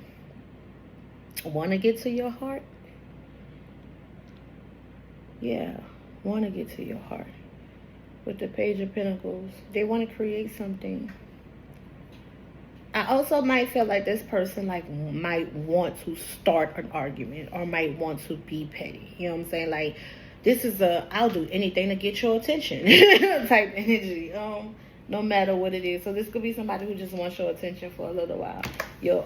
want to get to your heart. Yeah, want to get to your heart. With the Page of Pentacles, they want to create something. I also might feel like this person like might want to start an argument or might want to be petty. You know what I'm saying? Like, this is I'll do anything to get your attention type energy. No matter what it is. So this could be somebody who just wants your attention for a little while. Your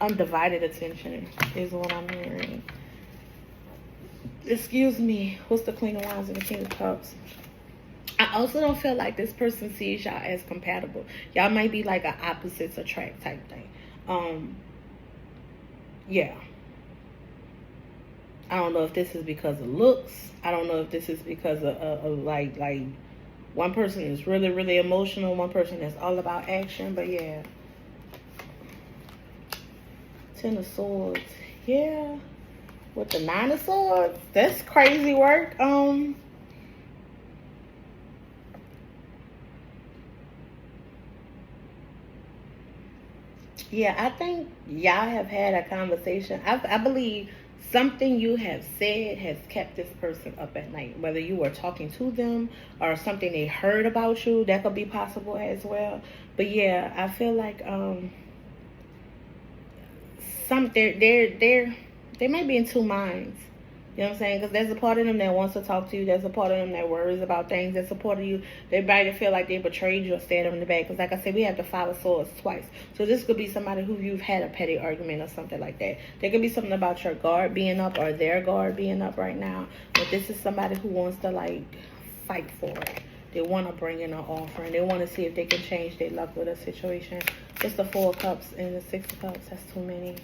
undivided attention is what I'm hearing. Excuse me. What's the Queen of Wands and the King of Cups? I also don't feel like this person sees y'all as compatible. Y'all might be like an opposites attract type thing. Yeah. I don't know if this is because of looks. I don't know if this is because of like one person is really, really emotional. One person is all about action. But yeah. Ten of Swords. Yeah. With the Nine of Swords. That's crazy work. Yeah, I think y'all have had a conversation. I believe something you have said has kept this person up at night. Whether you were talking to them or something they heard about you, that could be possible as well. But yeah, I feel like they might be in two minds. You know what I'm saying? Because there's a part of them that wants to talk to you. There's a part of them that worries about things. There's a part of you that might feel like they betrayed you or stabbed them in the back. Because like I said, we have the Five of Swords twice. So this could be somebody who you've had a petty argument or something like that. There could be something about your guard being up or their guard being up right now. But this is somebody who wants to like fight for it. They want to bring in an offer. And they want to see if they can change their luck with a situation. It's the Four of Cups and the Six of Cups. That's too many.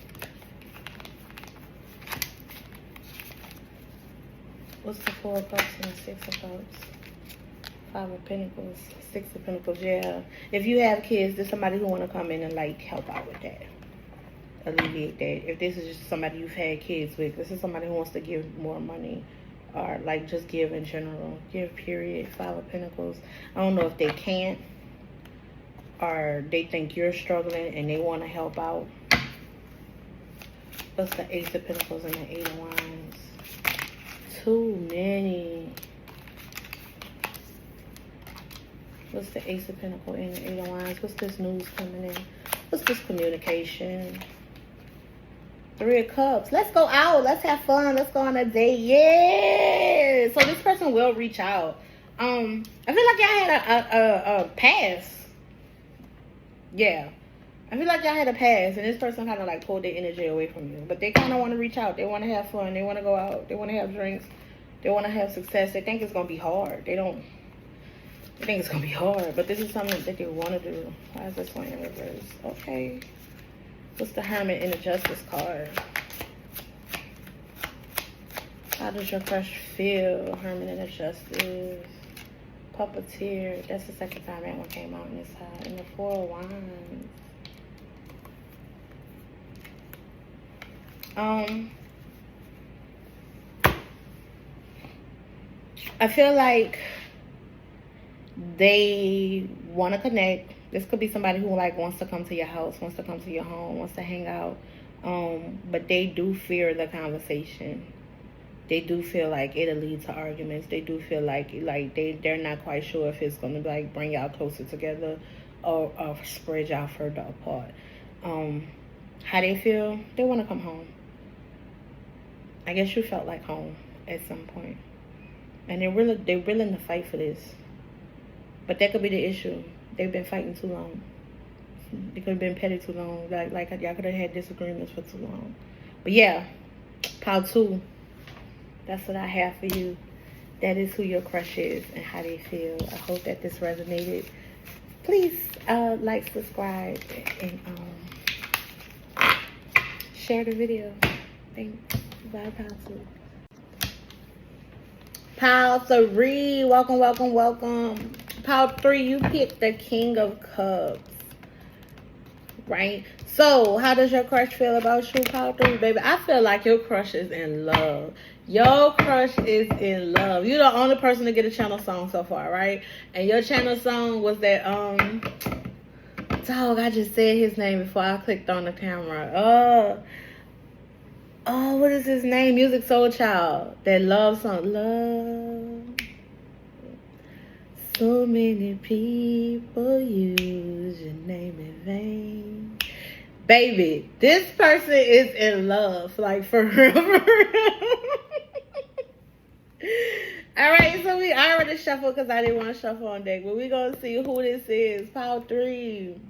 What's the Four of Cups and the Six of Cups? Five of Pentacles, Six of Pentacles, yeah. If you have kids, there's somebody who want to come in and like help out with that. Alleviate that. If this is just somebody you've had kids with, this is somebody who wants to give more money. Or like just give in general. Give, period. Five of Pentacles. I don't know if they can't. Or they think you're struggling and they want to help out. What's the Ace of Pentacles and the Eight of Wands? Too many. What's the Ace of Pentacles and the Eight of Wands? What's this news coming in? What's this communication? Three of Cups. Let's go out. Let's have fun. Let's go on a date. Yeah. So this person will reach out. I feel like y'all had a past. Yeah. I feel like y'all had a past, and this person kind of like pulled their energy away from you. But they kind of want to reach out. They want to have fun. They want to go out. They want to have drinks. They want to have success. They think it's going to be hard. They think it's going to be hard. But this is something that they want to do. Why is this one in reverse? Okay. What's the Hermit in the Justice card? How does your crush feel? Hermit in the Justice. Puppeteer. That's the second time that one came out in this side. And the Four of Wands. I feel like they want to connect. This could be somebody who like wants to come to your house, wants to come to your home, wants to hang out. But they do fear the conversation. They do feel like it'll lead to arguments. They do feel like they're not quite sure if it's gonna like bring y'all closer together or spread y'all further apart. How they feel? They want to come home. I guess you felt like home at some point. And they're willing to fight for this. But that could be the issue. They've been fighting too long. It could have been petty too long. Like y'all could have had disagreements for too long. But yeah, pile 2. That's what I have for you. That is who your crush is and how they feel. I hope that this resonated. Please like, subscribe, and share the video. Thanks. Bye, pile 2. Pile 3. Welcome, welcome, welcome. Pile 3, you picked the King of Cups. Right? So, how does your crush feel about you, pile 3, baby? I feel like your crush is in love. Your crush is in love. You're the only person to get a channel song so far, right? And your channel song was that, dog, I just said his name before I clicked on the camera. What is his name? Music Soul Child. That love song. Love. So many people use your name in vain. Baby, this person is in love. Like, for real. Alright, so we already shuffled because I didn't want to shuffle on deck. But we're going to see who this is. Pile 3.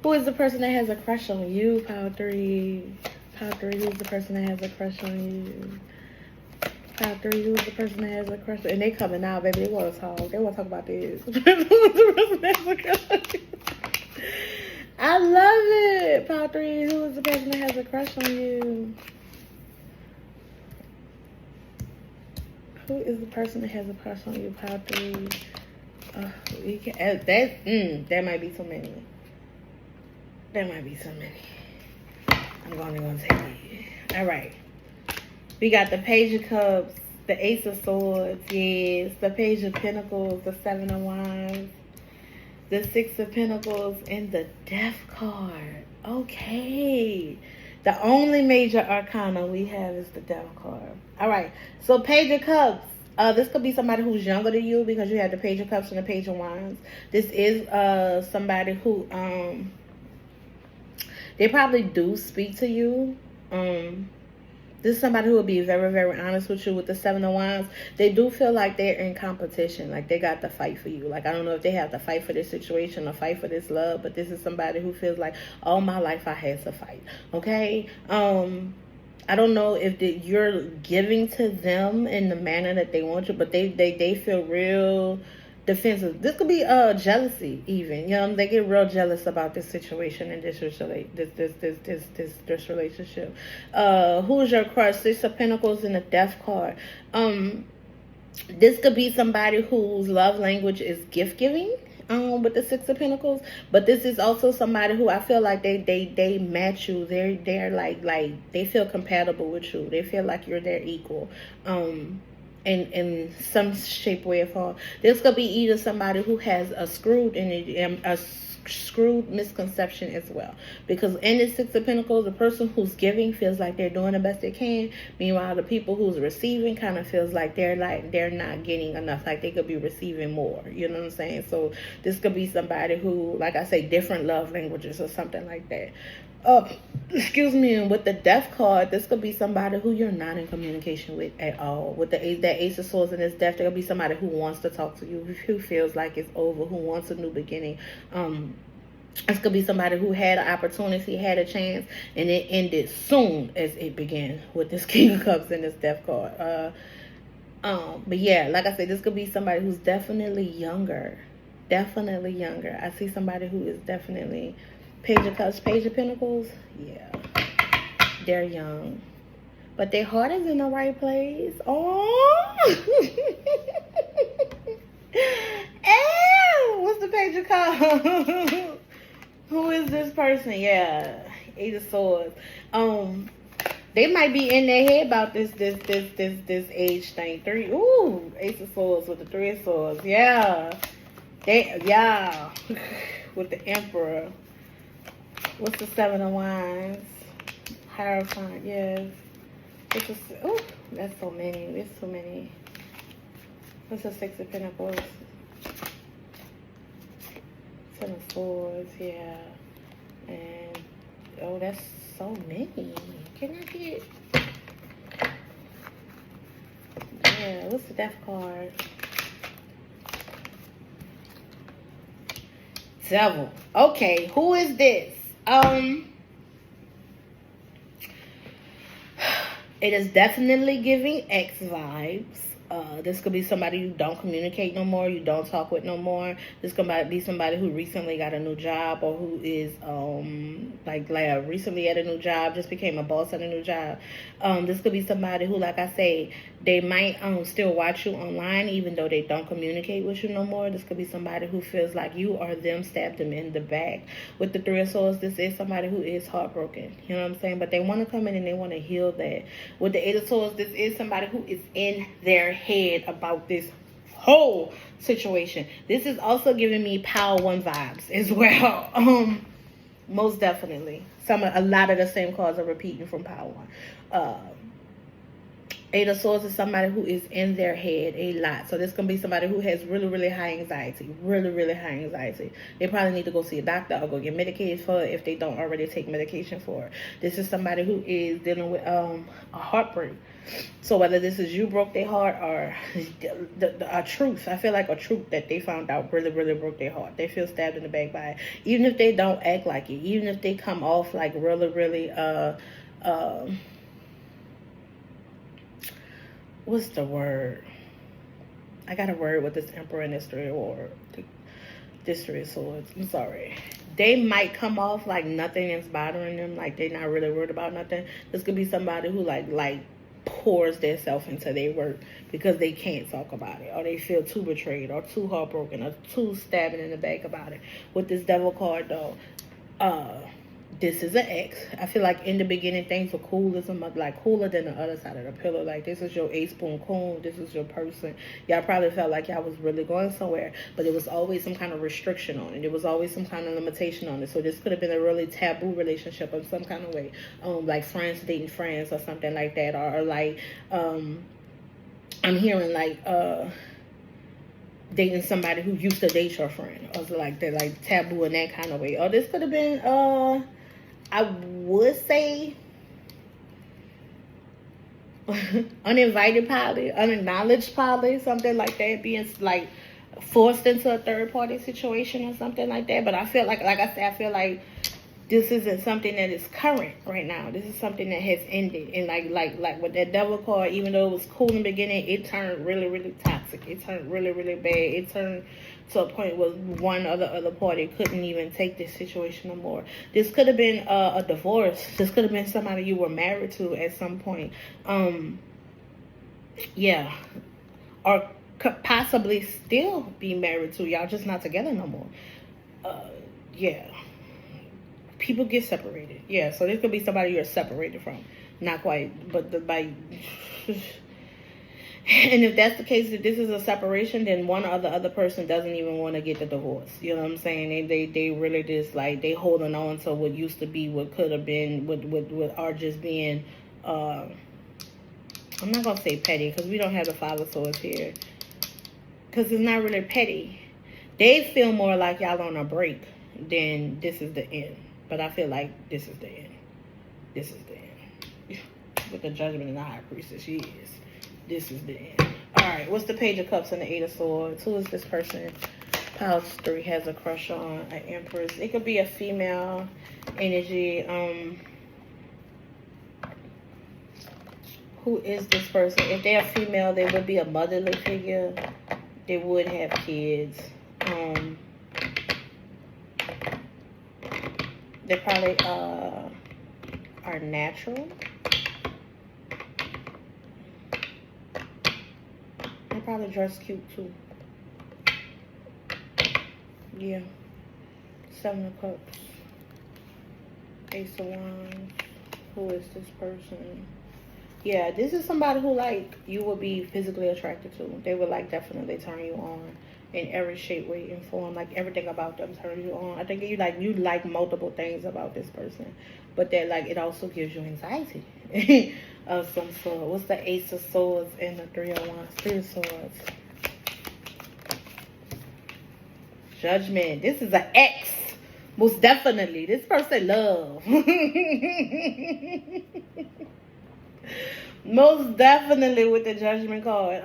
Who is the person that has a crush on you, pile 3? Pile 3, who's the person that has a crush on you? Pile 3, who's the person that has a crush on you? And they coming out, baby. They want to talk. They want to talk about this. Who's the person that has a crush on you? I love it. Pile 3, who is the person that has a crush on you? Who is the person that has a crush on you, pile 3? That might be so many. There might be so many. I'm only going to take it. All right. We got the Page of Cups, the Ace of Swords, yes, the Page of Pentacles, the 7 of Wands, the 6 of Pentacles, and the Death card. Okay. The only major arcana we have is the Death card. All right. So Page of Cups. This could be somebody who's younger than you because you have the Page of Cups and the Page of Wands. This is somebody who they probably do speak to you. This is somebody who will be very, very honest with you. With the 7 of Wands, they do feel like they're in competition. Like, they got to fight for you. Like, I don't know if they have to fight for this situation or fight for this love, but this is somebody who feels like, all my life I had to fight. Okay? I don't know if you're giving to them in the manner that they want you, but they feel real defensive. This could be jealousy even. You know, they get real jealous about this situation and this relationship. Who's your crush? 6 of Pentacles and the Death card. This could be somebody whose love language is gift giving. With the 6 of Pentacles, but this is also somebody who I feel like they match you. They're like they feel compatible with you. They feel like you're their equal. In some shape, way, or form. This could be either somebody who has a screwed misconception as well. Because in the 6 of Pentacles, the person who's giving feels like they're doing the best they can. Meanwhile, the people who's receiving kind of feels like they're not getting enough. Like, they could be receiving more. You know what I'm saying? So this could be somebody who, like I say, different love languages or something like that. Excuse me. And with the Death card, this could be somebody who you're not in communication with at all. With that Ace of Swords and this Death, there could be somebody who wants to talk to you, who feels like it's over, who wants a new beginning. This could be somebody who had an opportunity, had a chance, and it ended soon as it began with this King of Cups and this Death card. But yeah, like I said, this could be somebody who's definitely younger. Definitely younger. I see somebody who is definitely Page of Cups, Page of Pentacles. Yeah. They're young. But their heart is in the right place. Oh! Ew! What's the Page of Cups? Who is this person? Yeah. Eight of Swords. They might be in their head about this age thing. Ooh, Ace of Swords with the 3 of Swords. Yeah. Yeah. With the Emperor. What's the 7 of Wands? Hierophant, yes. Oh, that's so many. There's so many. What's the 6 of Pentacles? 7 of Swords, yeah. And, oh, that's so many. Can I get... Yeah, what's the Death card? Devil. Okay, who is this? It is definitely giving X vibes. This could be somebody you don't communicate no more, you don't talk with no more. This could be somebody who recently got a new job, or who is like recently at a new job, just became a boss at a new job. This could be somebody who, like I say, they might still watch you online even though they don't communicate with you no more. This could be somebody who feels like you are them, stabbed them in the back. With the Three of Swords, this is somebody who is heartbroken. You know what I'm saying? But they want to come in and they want to heal that. With the Eight of Swords, this is somebody who is in their head about this whole situation. This is also giving me Power One vibes as well. Most definitely. A lot of the same cards are repeating from Power One. Eight of Swords is somebody who is in their head a lot. So this can be somebody who has really, really high anxiety. Really, really high anxiety. They probably need to go see a doctor or go get medicated for it if they don't already take medication for it. This is somebody who is dealing with a heartbreak. So whether this is you broke their heart, or a truth, I feel like a truth that they found out really, really broke their heart. They feel stabbed in the back by it. Even if they don't act like it. Even if they come off like really, really what's the word? I got a word with this Emperor and this Three of Swords. I'm sorry. They might come off like nothing is bothering them, like they're not really worried about nothing. This could be somebody who like pours themselves into their work because they can't talk about it, or they feel too betrayed, or too heartbroken, or too stabbing in the back about it. With this Devil card though, this is an X. I feel like in the beginning things were cool, like cooler than the other side of the pillow. Like this is your ace spoon coon, this is your person. Y'all probably felt like y'all was really going somewhere, but there was always some kind of restriction on it. There was always some kind of limitation on it. So this could have been a really taboo relationship of some kind of way, like friends dating friends or something like that, or like I'm hearing like dating somebody who used to date your friend, or like they're like taboo in that kind of way. Or this could have been I would say uninvited poly, unacknowledged poly, something like that, being like forced into a third party situation or something like that. But I feel like I said, I feel like this isn't something that is current right now. This is something that has ended. And like with that Devil card, even though it was cool in the beginning, it turned really, really toxic. It turned really, really bad. It turned to a point where one or the other party couldn't even take this situation no more. This could have been a divorce. This could have been somebody you were married to at some point. Yeah. Or could possibly still be married to. Y'all just not together no more. Yeah. People get separated. Yeah, so this could be somebody you're separated from. Not quite, but and if that's the case, if this is a separation, then one or the other person doesn't even want to get the divorce. You know what I'm saying? They really just like, they holding on to what used to be, what could have been, what are just being, I'm not going to say petty, because we don't have the Five of Swords here. Because it's not really petty. They feel more like y'all on a break than this is the end. But I feel like this is the end. This is the end. With the Judgment and the High Priestess, she is. This is the end. Alright, what's the Page of Cups and the Eight of Swords? Who is this person? House 3 has a crush on an Empress. It could be a female energy. Who is this person? If they're female, they would be a motherly figure. They would have kids. They probably are natural. They probably dress cute too. Yeah. 7 of Cups. Ace of Wands. Who is this person? Yeah, this is somebody who like you would be physically attracted to. They would like definitely turn you on in every shape, way, and form. Like everything about them turns you on. I think you like multiple things about this person, but that like it also gives you anxiety of some sort. What's the Ace of Swords and the 3 of Wands? 3 of Swords. Judgment. This is an X. Most definitely. This person love. Most definitely with the Judgment card.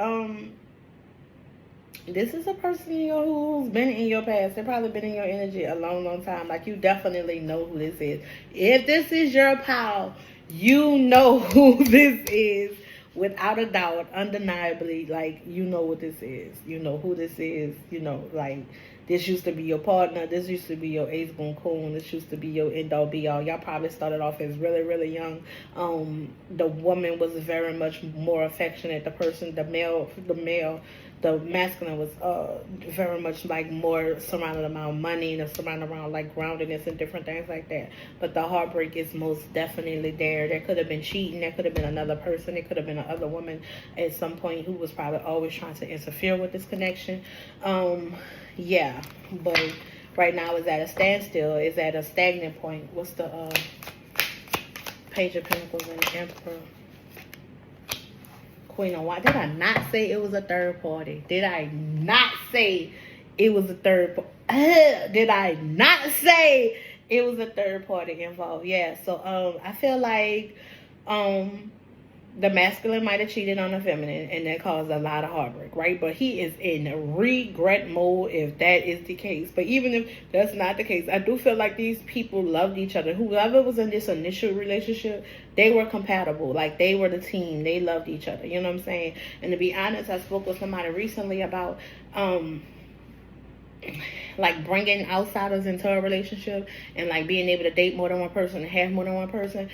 This is a person who's been in your past. They've probably been in your energy a long, long time. Like, you definitely know who this is. If this is your pal, you know who this is without a doubt, undeniably. Like, you know what this is. You know who this is. You know, like, this used to be your partner. This used to be your ace boon coon. This used to be your end all be all. Y'all probably started off as really, really young. The woman was very much more affectionate. The masculine was very much like more surrounded around money and surrounded around like groundedness and different things like that. But the heartbreak is most definitely there. There could have been cheating. There could have been another person. It could have been another woman at some point who was probably always trying to interfere with this connection. Yeah, but right now it's at a standstill. It's at a stagnant point. What's the Page of Pentacles and the Emperor? Queen of Wands. Did I not say it was a third party? Did I not say it was a third party? Did I not say it was a third party involved? Yeah, so I feel like the masculine might have cheated on the feminine, and that caused a lot of heartbreak, right? But he is in regret mode if that is the case. But even if that's not the case, I do feel like these people loved each other. Whoever was in this initial relationship, they were compatible. Like, they were the team. They loved each other. You know what I'm saying? And to be honest, I spoke with somebody recently about like bringing outsiders into a relationship and like being able to date more than one person and have more than one person.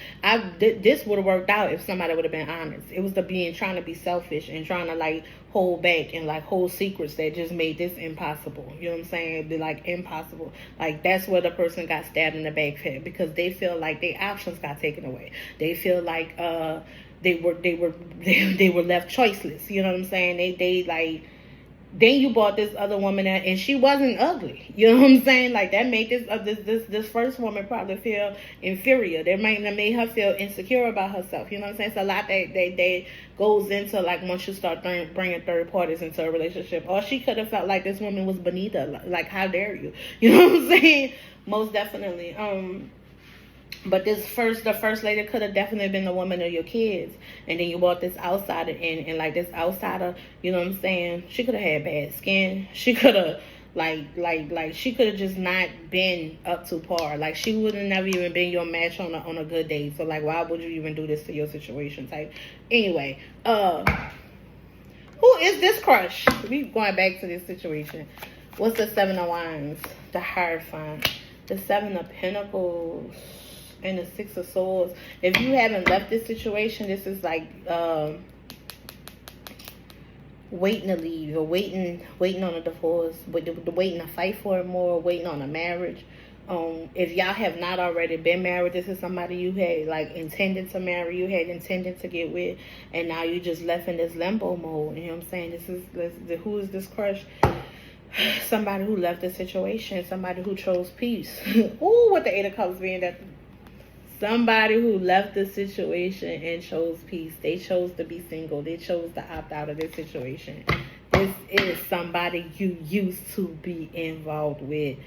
This would have worked out if somebody would have been honest. It was the trying to be selfish and trying to like hold back and like hold secrets that just made this impossible. You know what I'm saying? It'd be like impossible. Like, that's where the person got stabbed in the back head, because they feel like their options got taken away. They feel like they were left choiceless. You know what I'm saying? They like, then you bought this other woman out, and she wasn't ugly. You know what I'm saying? Like, that made this first woman probably feel inferior. That made her feel insecure about herself. You know what I'm saying? It's a lot that goes into, like, once you start bringing third parties into a relationship. Or she could have felt like this woman was beneath her. Like, how dare you? You know what I'm saying? Most definitely. But the first lady could have definitely been the woman of your kids. And then you brought this outsider in, and like this outsider, you know what I'm saying? She could have had bad skin. She could have like she could have just not been up to par. Like, she would have never even been your match on a good day. So like, why would you even do this to your situation type? Anyway, who is this crush? We going back to this situation. What's the Seven of Wands? The Hierophant. The Seven of Pentacles. And the Six of Swords. If you haven't left this situation, this is like waiting to leave, or waiting on a divorce, waiting to fight for it more, waiting on a marriage. If y'all have not already been married, this is somebody you had like intended to marry, you had intended to get with, and now you just left in this limbo mode. You know what I'm saying? Who is this crush? Somebody who left the situation, somebody who chose peace. Ooh, with the Eight of Cups being that. Somebody who left the situation and chose peace. They chose to be single. They chose to opt out of this situation. This is somebody you used to be involved with.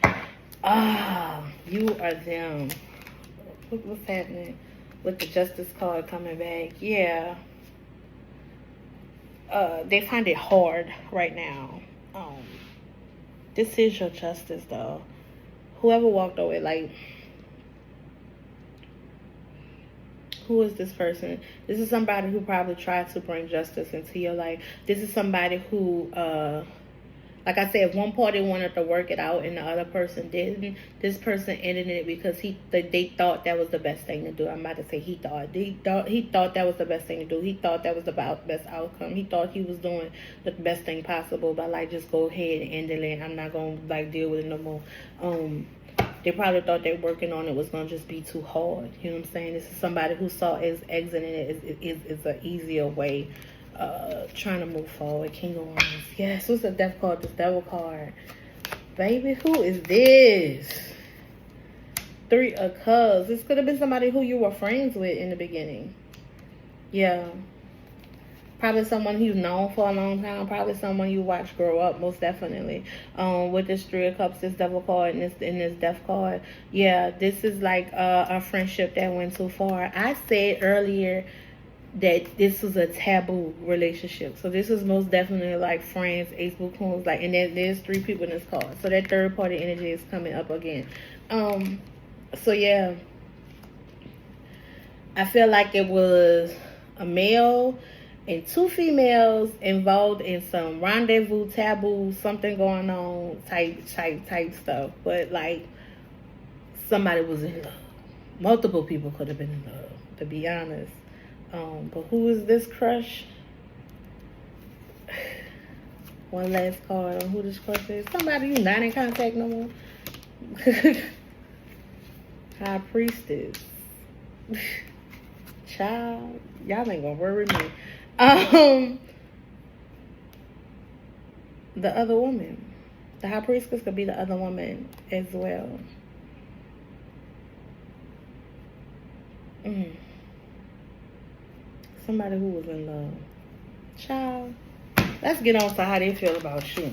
You are them. What's happening with the Justice card coming back? Yeah. They find it hard right now. This is your justice, though. Whoever walked away, like, who is this person? This is somebody who probably tried to bring justice into your life. This is somebody who, like I said, one party wanted to work it out and the other person didn't. This person ended it because they thought that was the best thing to do. I'm about to say he thought that was the best thing to do. He thought that was the best outcome. He thought he was doing the best thing possible by like, just go ahead and end it, and I'm not gonna like deal with it no more. They probably thought that working on it was going to just be too hard. You know what I'm saying? This is somebody who saw as exiting it is an easier way, trying to move forward. King of Wands. Yes, what's the Death card? This Devil card. Baby, who is this? Three of Cups. This could have been somebody who you were friends with in the beginning. Yeah. Probably someone you've known for a long time. Probably someone you watched grow up, most definitely. With this Three of Cups, this Devil card, and this Death card. Yeah, this is like a friendship that went too far. I said earlier that this was a taboo relationship. So this is most definitely like friends, ace coons, like, and then there's 3 people in this card. So that third party energy is coming up again. So yeah, I feel like it was a male and 2 females involved in some rendezvous, taboo, something going on type stuff. But like somebody was in love. Multiple people could have been in love, to be honest. But who is this crush? One last card on who this crush is. Somebody you not in contact no more. High Priestess. Child, y'all ain't gonna worry me. The other woman. The High Priestess could be the other woman as well. Somebody who was in love. Child. Let's get on to how they feel about you.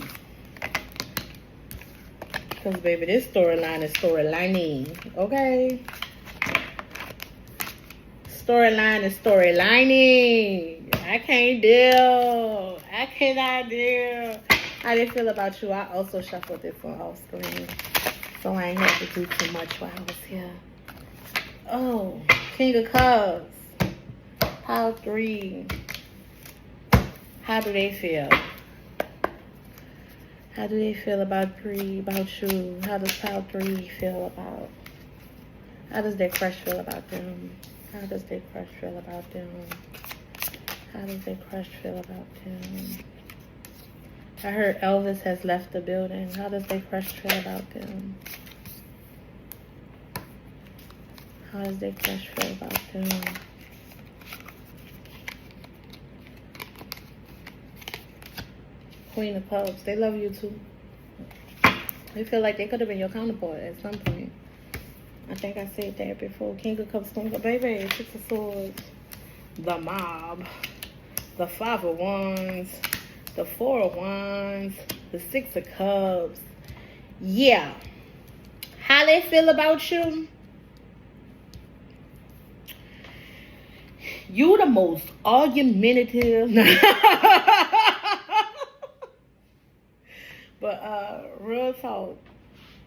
Because, baby, this storyline is storylining. Okay? Storyline is storylining. I can't deal. I cannot deal. How they feel about you. I also shuffled this one off screen. So I ain't have to do too much while I was here. Oh, King of Cups. Pile 3. How do they feel? How do they feel about you? How does Pile 3 feel about? How does their crush feel about them? How does their crush feel about them? How does their crush feel about them? I heard Elvis has left the building. How does their crush feel about them? How does their crush feel about them? Queen of Cups. They love you too. They feel like they could have been your counterpart at some point. I think I said that before. King of Cups, Queen of Baby, 6 of Swords. The Mob. The 5 of Wands. The 4 of Wands. The 6 of Cups. Yeah. How they feel about you? You the most argumentative. But real talk,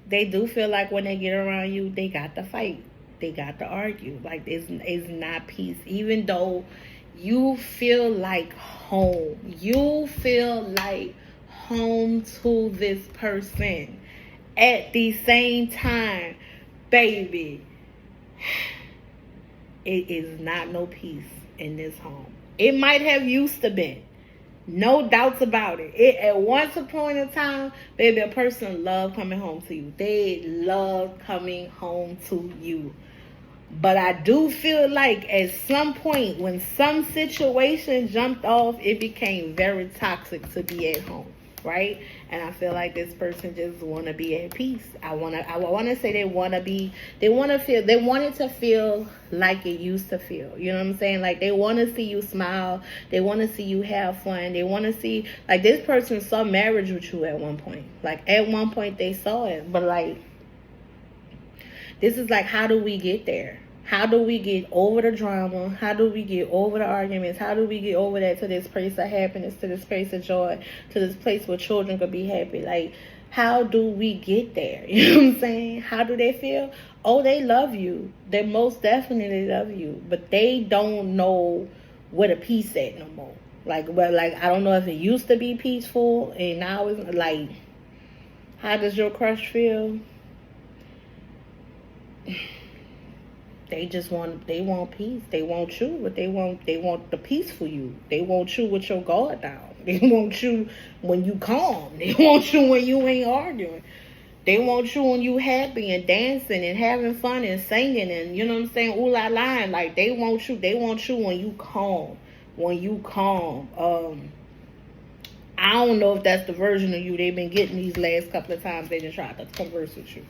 they do feel like when they get around you, they got to fight. They got to argue. Like, it's not peace. Even though you feel like home. You feel like home to this person. At the same time, baby, it is not no peace in this home. It might have used to been. No doubts about it. At once upon a time, baby, a person loved coming home to you. They love coming home to you. But I do feel like at some point, when some situation jumped off, it became very toxic to be at home, right? And I feel like this person just want to be at peace. I want to say they want to feel like it used to feel. You know what I'm saying? Like, they want to see you smile. They want to see you have fun. They want to see, like, this person saw marriage with you at one point. Like, at one point they saw it. But, like, this is like, how do we get there? How do we get over the drama? How do we get over the arguments? How do we get over that to this place of happiness, to this place of joy, to this place where children could be happy? Like, how do we get there? You know what I'm saying? How do they feel? Oh, they love you. They most definitely love you. But they don't know where the peace at no more. Like, well, like, I don't know if it used to be peaceful and now it's like, how does your crush feel? They want peace. They want you, but they want the peaceful you. They want you with your guard down. They want you when you calm. They want you when you ain't arguing. They want you when you happy and dancing and having fun and singing and, you know what I'm saying, ooh la la. Like, they want you when you calm. When you calm. I don't know if that's the version of you they've been getting these last couple of times they just tried to converse with you.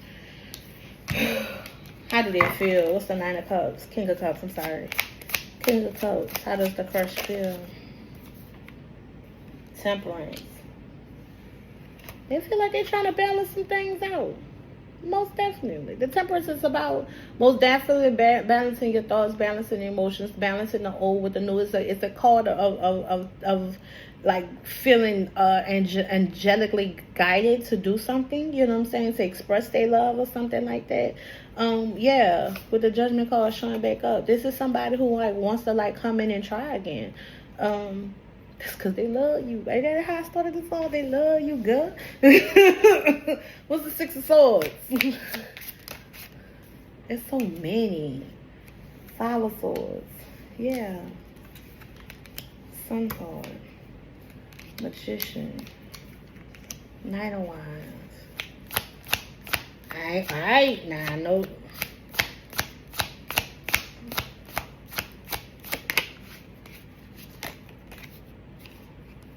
How do they feel? What's the 9 of Cups? King of Cups, I'm sorry. King of Cups. How does the crush feel? Temperance. They feel like they're trying to balance some things out. Most definitely. The temperance is about most definitely balancing your thoughts, balancing your emotions, balancing the old with the new. It's a call of like feeling angelically guided to do something, you know what I'm saying, to express their love or something like that. Yeah, with the judgment card showing back up. This is somebody who like wants to like come in and try again. It's because they love you. Ain't that how I started the song? They love you, girl. What's the Six of Swords? It's so many. Five of Swords. Yeah. Sun card. Magician. Knight of Wands. Alright. Now I know.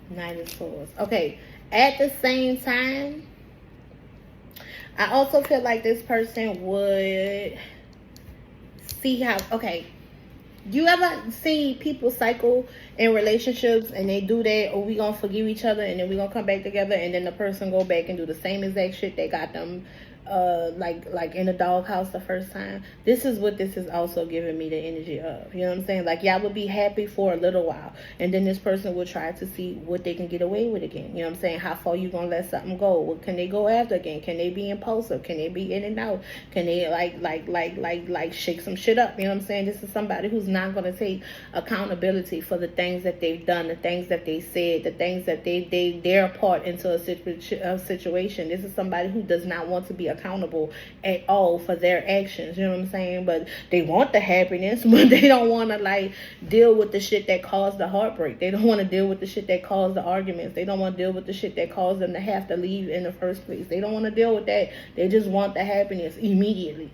Knight of Swords. Okay. At the same time, I also feel like this person would see how, okay, you ever see people cycle in relationships and they do that, or we gonna forgive each other and then we gonna come back together, and then the person go back and do the same exact shit that got them like in the doghouse the first time. This is what this is also giving me the energy of, you know what I'm saying? Like, y'all would be happy for a little while, and then this person will try to see what they can get away with again, you know what I'm saying? How far you gonna let something go? What can they go after again? Can they be impulsive? Can they be in and out? Can they like shake some shit up? You know what I'm saying? This is somebody who's not gonna take accountability for the things that they've done, the things that they said, the things that they're part into a situation. This is somebody who does not want to be accountable at all for their actions, you know what I'm saying? But they want the happiness, but they don't want to like deal with the shit that caused the heartbreak. They don't want to deal with the shit that caused the arguments. They don't want to deal with the shit that caused them to have to leave in the first place. They don't want to deal with that. They just want the happiness immediately.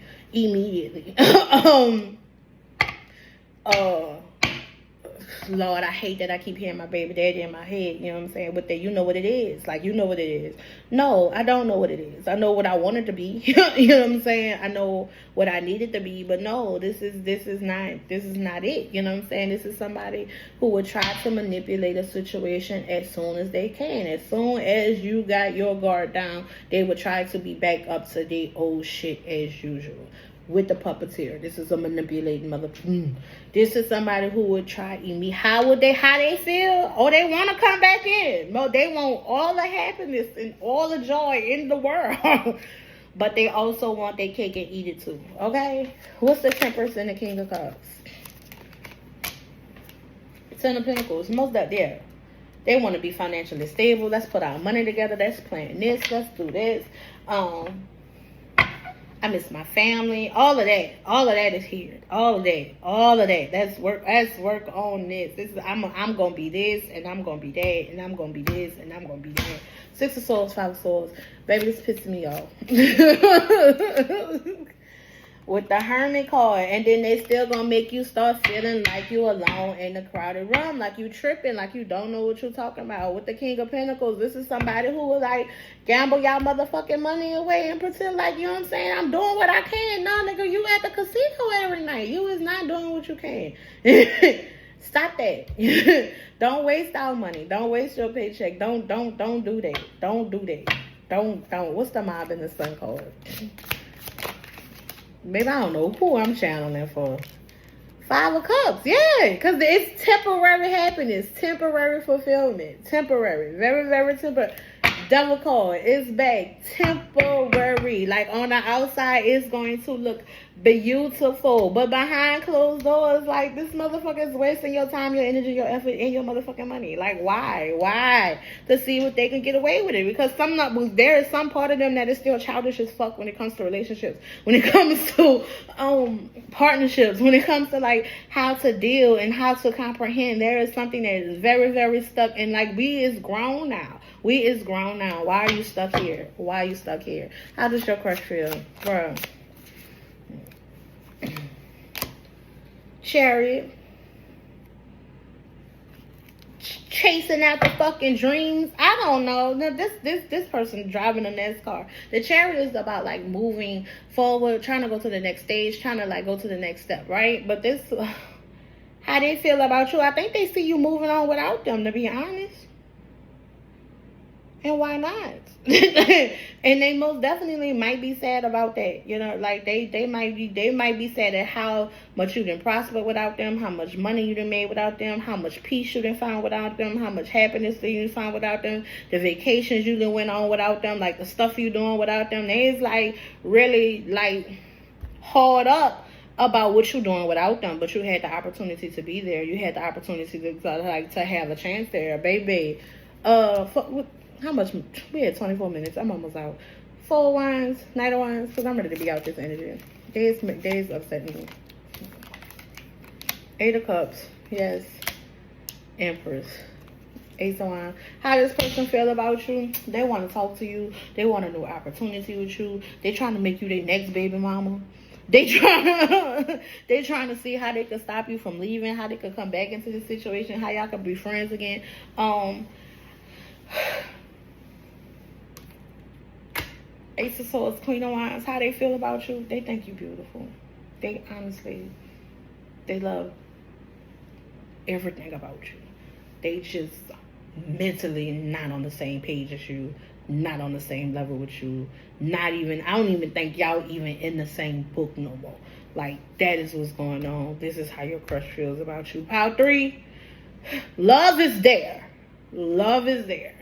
Lord, I hate that I keep hearing my baby daddy in my head, you know what I'm saying? But you know what it is. Like, you know what it is. No, I don't know what it is. I know what I wanted to be. You know what I'm saying? I know what I needed to be, but no, this is not it. You know what I'm saying? This is somebody who would try to manipulate a situation as soon as they can. As soon as you got your guard down, they would try to be back up to the old shit as usual. With the puppeteer. This is a manipulating mother. This is somebody who would try me. How they feel? Oh, they want to come back in. No, they want all the happiness and all the joy in the world. But they also want their cake and eat it too. Okay? What's the Temperance and the King of Cups? Ten of Pentacles. Most of there. They want to be financially stable. Let's put our money together. Let's plan this. Let's do this. I miss my family. All of that is here. All of that. That's work on this. I'm gonna be this, and I'm gonna be that, and I'm gonna be this, and I'm gonna be that. Six of Swords, Five of Swords. Baby, this pisses me off. With the Hermit card, and then they still gonna make you start feeling like you alone in the crowded room, like you tripping, like you don't know what you're talking about. With the King of Pentacles, this is somebody who will like gamble y'all motherfucking money away and pretend like, you know what I'm saying, I'm doing what I can. No, nigga, you at the casino every night. You is not doing what you can. Stop that. Don't waste our money. Don't waste your paycheck. Don't do that. Don't do that. Don't. What's the Mob in the Sun card? Maybe I don't know who I'm channeling for. Five of Cups, yeah, because it's temporary happiness, temporary fulfillment, temporary, very, very temporary. Devil card is back, temporary. Like on the outside, it's going to look beautiful, but behind closed doors, like this motherfucker is wasting your time, your energy, your effort, and your motherfucking money. Like why? To see what they can get away with it, because there is some part of them that is still childish as fuck when it comes to relationships, when it comes to partnerships, when it comes to like how to deal and how to comprehend. There is something that is very, very stuck, and like we is grown now. Why are you stuck here? How does your crush feel, bro? Chariot. Chasing out the fucking dreams. I don't know. Now, this person driving a NASCAR. The Chariot is about like moving forward, trying to go to the next stage, trying to like go to the next step, right? But this, how they feel about you, I think they see you moving on without them, to be honest. And why not? And they most definitely might be sad about that. You know, like they might be sad at how much you didn't prosper without them, how much money you done made without them, how much peace you done found without them, how much happiness you done found without them, the vacations you done went on without them, like the stuff you doing without them. They's like really like hard up about what you're doing without them, but you had the opportunity to be there. You had the opportunity to have a chance there, baby. How much? We had 24 minutes. I'm almost out. 4 wines, night of wines, because I'm ready to be out this energy. Days upsetting me. 8 of Cups, yes. Empress. Ace of Wands. How does this person feel about you? They want to talk to you. They want a new opportunity with you. They trying to make you their next baby mama. They trying to see how they could stop you from leaving, how they could come back into the situation, how y'all could be friends again. Ace of Swords, Queen of Wands, how they feel about you? They think you beautiful. They honestly, they love everything about you. They just mentally not on the same page as you, not on the same level with you, not even, I don't even think y'all even in the same book no more. Like, that is what's going on. This is how your crush feels about you. Pile 3, love is there. Love is there.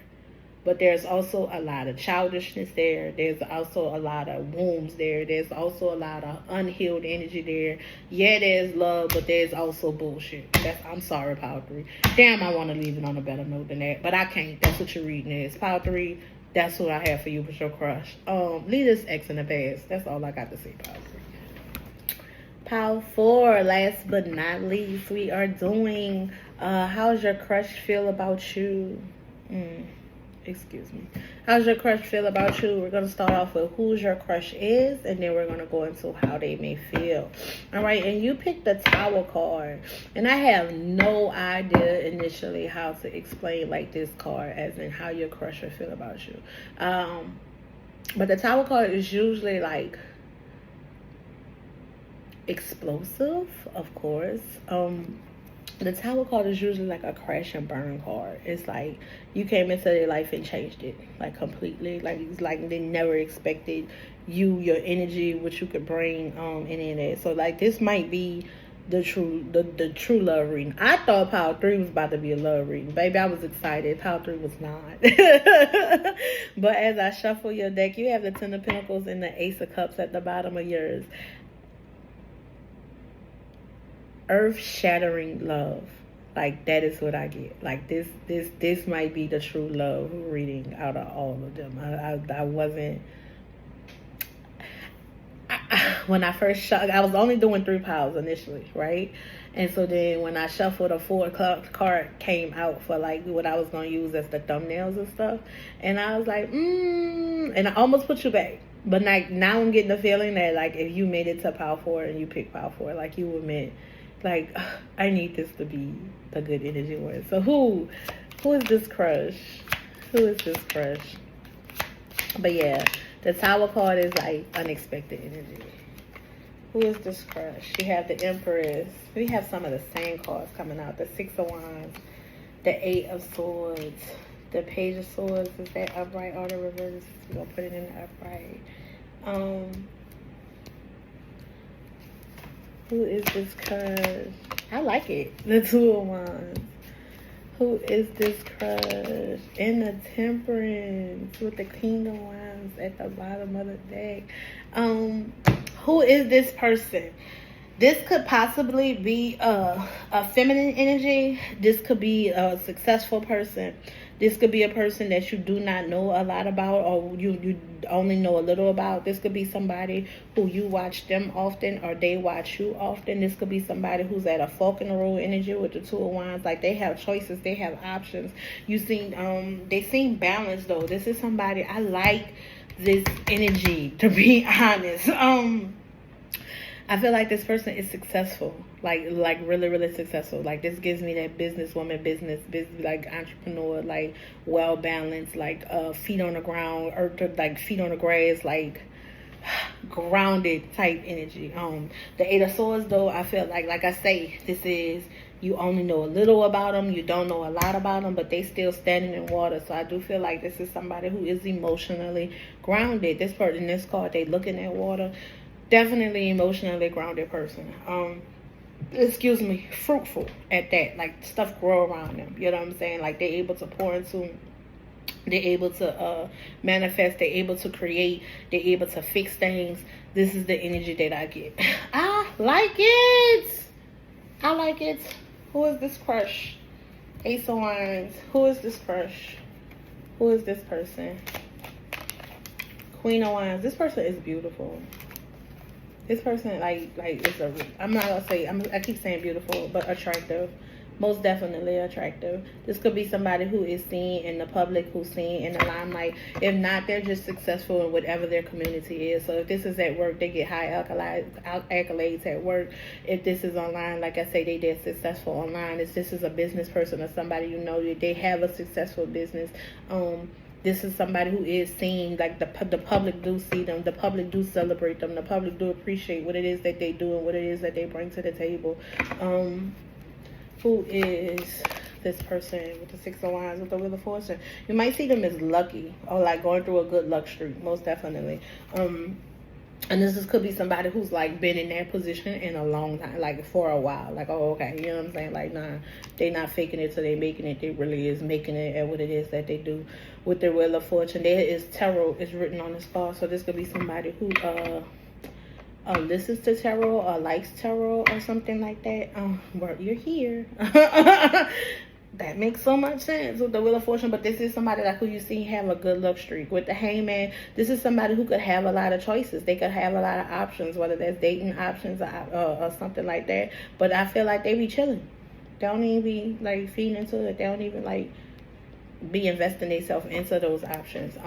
But there's also a lot of childishness there. There's also a lot of wounds there. There's also a lot of unhealed energy there. Yeah, there's love, but there's also bullshit. I'm sorry, Power 3. Damn, I want to leave it on a better note than that. But I can't. That's what your reading is. Power 3, that's what I have for you with your crush. Leave this ex in the past. That's all I got to say, Power 3. Power 4, last but not least, we are doing how's your crush feel about you? Excuse me. How's your crush feel about you? We're going to start off with who's your crush is, and then we're going to go into how they may feel. All right, and you picked the Tower card, and I have no idea initially how to explain like this card, as in how your crush will feel about you. But the Tower card is usually like explosive, of course. The Tower card is usually like a crash and burn card. It's like you came into their life and changed it, like completely. Like it's like they never expected you, your energy, what you could bring, any of that. So like this might be the true love reading. I thought Power 3 was about to be a love reading. Baby, I was excited. Power 3 was not. But as I shuffle your deck, you have the Ten of Pentacles and the Ace of Cups at the bottom of yours. Earth-shattering love. Like, that is what I get. Like, this might be the true love reading out of all of them. I wasn't... when I first shuffled, I was only doing 3 piles initially, right? And so then when I shuffled, a 4 card came out for like what I was going to use as the thumbnails and stuff. And I was like, and I almost put you back. But like now I'm getting the feeling that like if you made it to pile 4 and you picked pile 4, like you were meant, like, I need this to be the good energy one. So who is this crush? Who is this crush? But yeah, the Tower card is like unexpected energy. Who is this crush? You have the Empress. We have some of the same cards coming out. The 6 of Wands, the 8 of Swords, the Page of Swords. Is that upright or the reverse? We're gonna put it in the upright. Who is this crush? I like it. The 2 of Wands. Who is this crush? In the Temperance with the King of Wands at the bottom of the deck. Who is this person? This could possibly be a feminine energy. This could be a successful person. This could be a person that you do not know a lot about, or you only know a little about. This could be somebody who you watch them often, or they watch you often. This could be somebody who's at a fork in the road energy with the 2 of Wands. Like, they have choices, they have options. They seem balanced though. This is somebody, I like this energy, to be honest. I feel like this person is successful, like really, really successful. Like, this gives me that businesswoman, business, like entrepreneur, like well balanced, like feet on the ground, or like feet on the grass, like grounded type energy. The 8 of Swords though, I feel like I say, this is You only know a little about them. You don't know a lot about them, but they still standing in water. So I do feel like this is somebody who is emotionally grounded. This person in this card, they looking at water. Definitely emotionally grounded person. Excuse me, fruitful at that. Like stuff grow around them. You know what I'm saying? Like they're able to pour into. They're able to manifest. They're able to create. They're able to fix things. This is the energy that I get. I like it. I like it. Who is this crush? Ace of Wands. Who is this crush? Who is this person? Queen of Wands. This person is beautiful. This person, like is a. I'm not gonna say. I keep saying beautiful, but attractive. Most definitely attractive. This could be somebody who is seen in the public, who's seen in the limelight. If not, they're just successful in whatever their community is. So if this is at work, they get high accolades at work. If this is online, like I say, they're successful online. If this is a business person or somebody you know, they have a successful business. This is somebody who is seen, like the public do see them, the public do celebrate them, the public do appreciate what it is that they do and what it is that they bring to the table. Who is this person with the Six of Wands with the Wheel of Fortune? You might see them as lucky or like going through a good luck streak, most definitely. And this could be somebody who's like been in that position in a long time, like for a while. Like, oh, okay, you know what I'm saying? Like, nah, they not faking it till they making it. They really is making it at what it is that they do with their Wheel of Fortune. There is tarot is written on this card, so this could be somebody who listens to tarot or likes tarot or something like that. Well, you're here. That makes so much sense with the Wheel of Fortune, but this is somebody like who you see have a good luck streak. With the Hangman, this is somebody who could have a lot of choices. They could have a lot of options, whether that's dating options or something like that. But I feel like they be chilling. They don't even be like feeding into it. They don't even like be investing themselves into those options.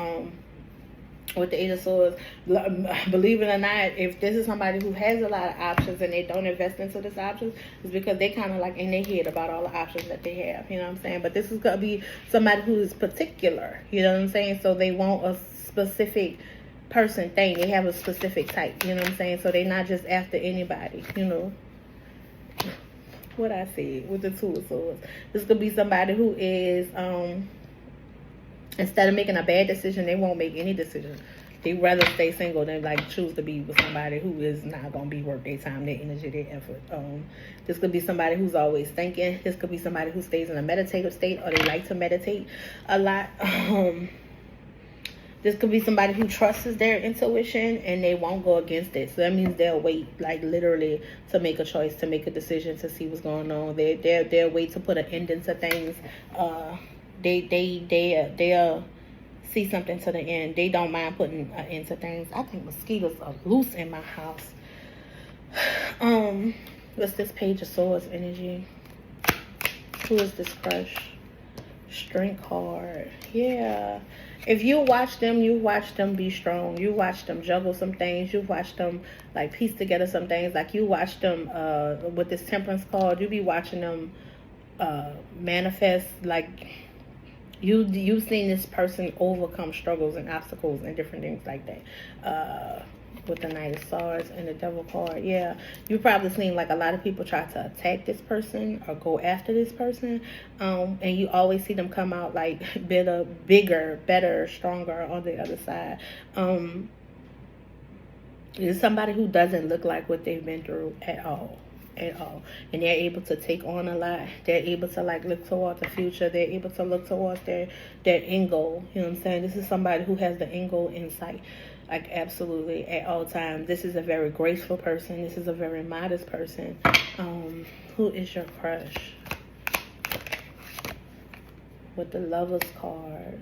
With the Eight of Swords, believe it or not, if this is somebody who has a lot of options and they don't invest into this options, it's because they kind of like in their head about all the options that they have. You know what I'm saying? But this is gonna be somebody who is particular. You know what I'm saying? So they want a specific person thing. They have a specific type. You know what I'm saying? So they're not just after anybody. You know what I said with the Two of Swords. This could be somebody who is instead of making a bad decision, they won't make any decision. They rather stay single than like choose to be with somebody who is not gonna be worth their time, their energy, their effort. This could be somebody who's always thinking. This could be somebody who stays in a meditative state or they like to meditate a lot. This could be somebody who trusts their intuition and they won't go against it. So that means they'll wait, like literally, to make a choice, to make a decision, to see what's going on. They'll wait to put an ending to things. They'll see something to the end. They don't mind putting an end to things. I think mosquitoes are loose in my house. What's this Page of Swords energy? Who is this crush? Strength card. Yeah. If you watch them be strong. You watch them juggle some things. You watch them like piece together some things. Like you watch them with this Temperance card. You be watching them manifest. Like you've seen this person overcome struggles and obstacles and different things like that. With the Knight of Swords and the Devil card, yeah, you've probably seen like a lot of people try to attack this person or go after this person, and you always see them come out like bigger, better, stronger on the other side. It's somebody who doesn't look like what they've been through at all. And they're able to take on a lot. They're able to like look towards the future. They're able to look towards their end goal. You know what I'm saying? This is somebody who has the end goal in sight, like absolutely at all times. This is a very graceful person. This is a very modest person. Who is your crush? With the Lovers card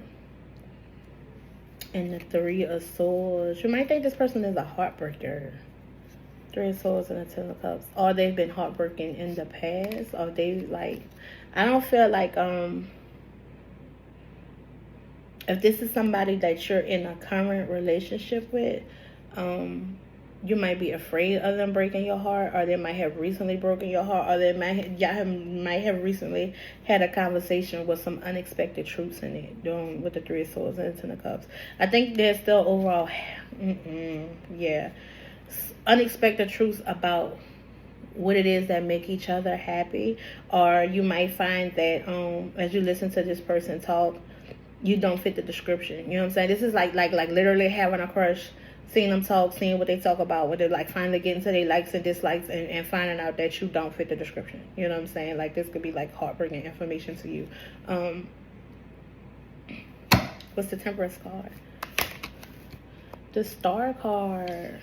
and the Three of Swords, you might think this person is a heartbreaker. Three of Swords and the Ten of Cups. Or they've been heartbroken in the past. Or they like, I don't feel like if this is somebody that you're in a current relationship with, you might be afraid of them breaking your heart, or they might have recently broken your heart, or y'all might have recently had a conversation with some unexpected truths in it, doing with the Three of Swords and the Ten of Cups. I think there's still overall, yeah, unexpected truths about what it is that make each other happy. Or you might find that as you listen to this person talk, you don't fit the description. You know what I'm saying? This is like literally having a crush, seeing them talk, seeing what they talk about, when they're like finally getting to their likes and dislikes, and finding out that you don't fit the description. You know what I'm saying? Like, this could be like heartbreaking information to you. What's the Temperance card? The Star card.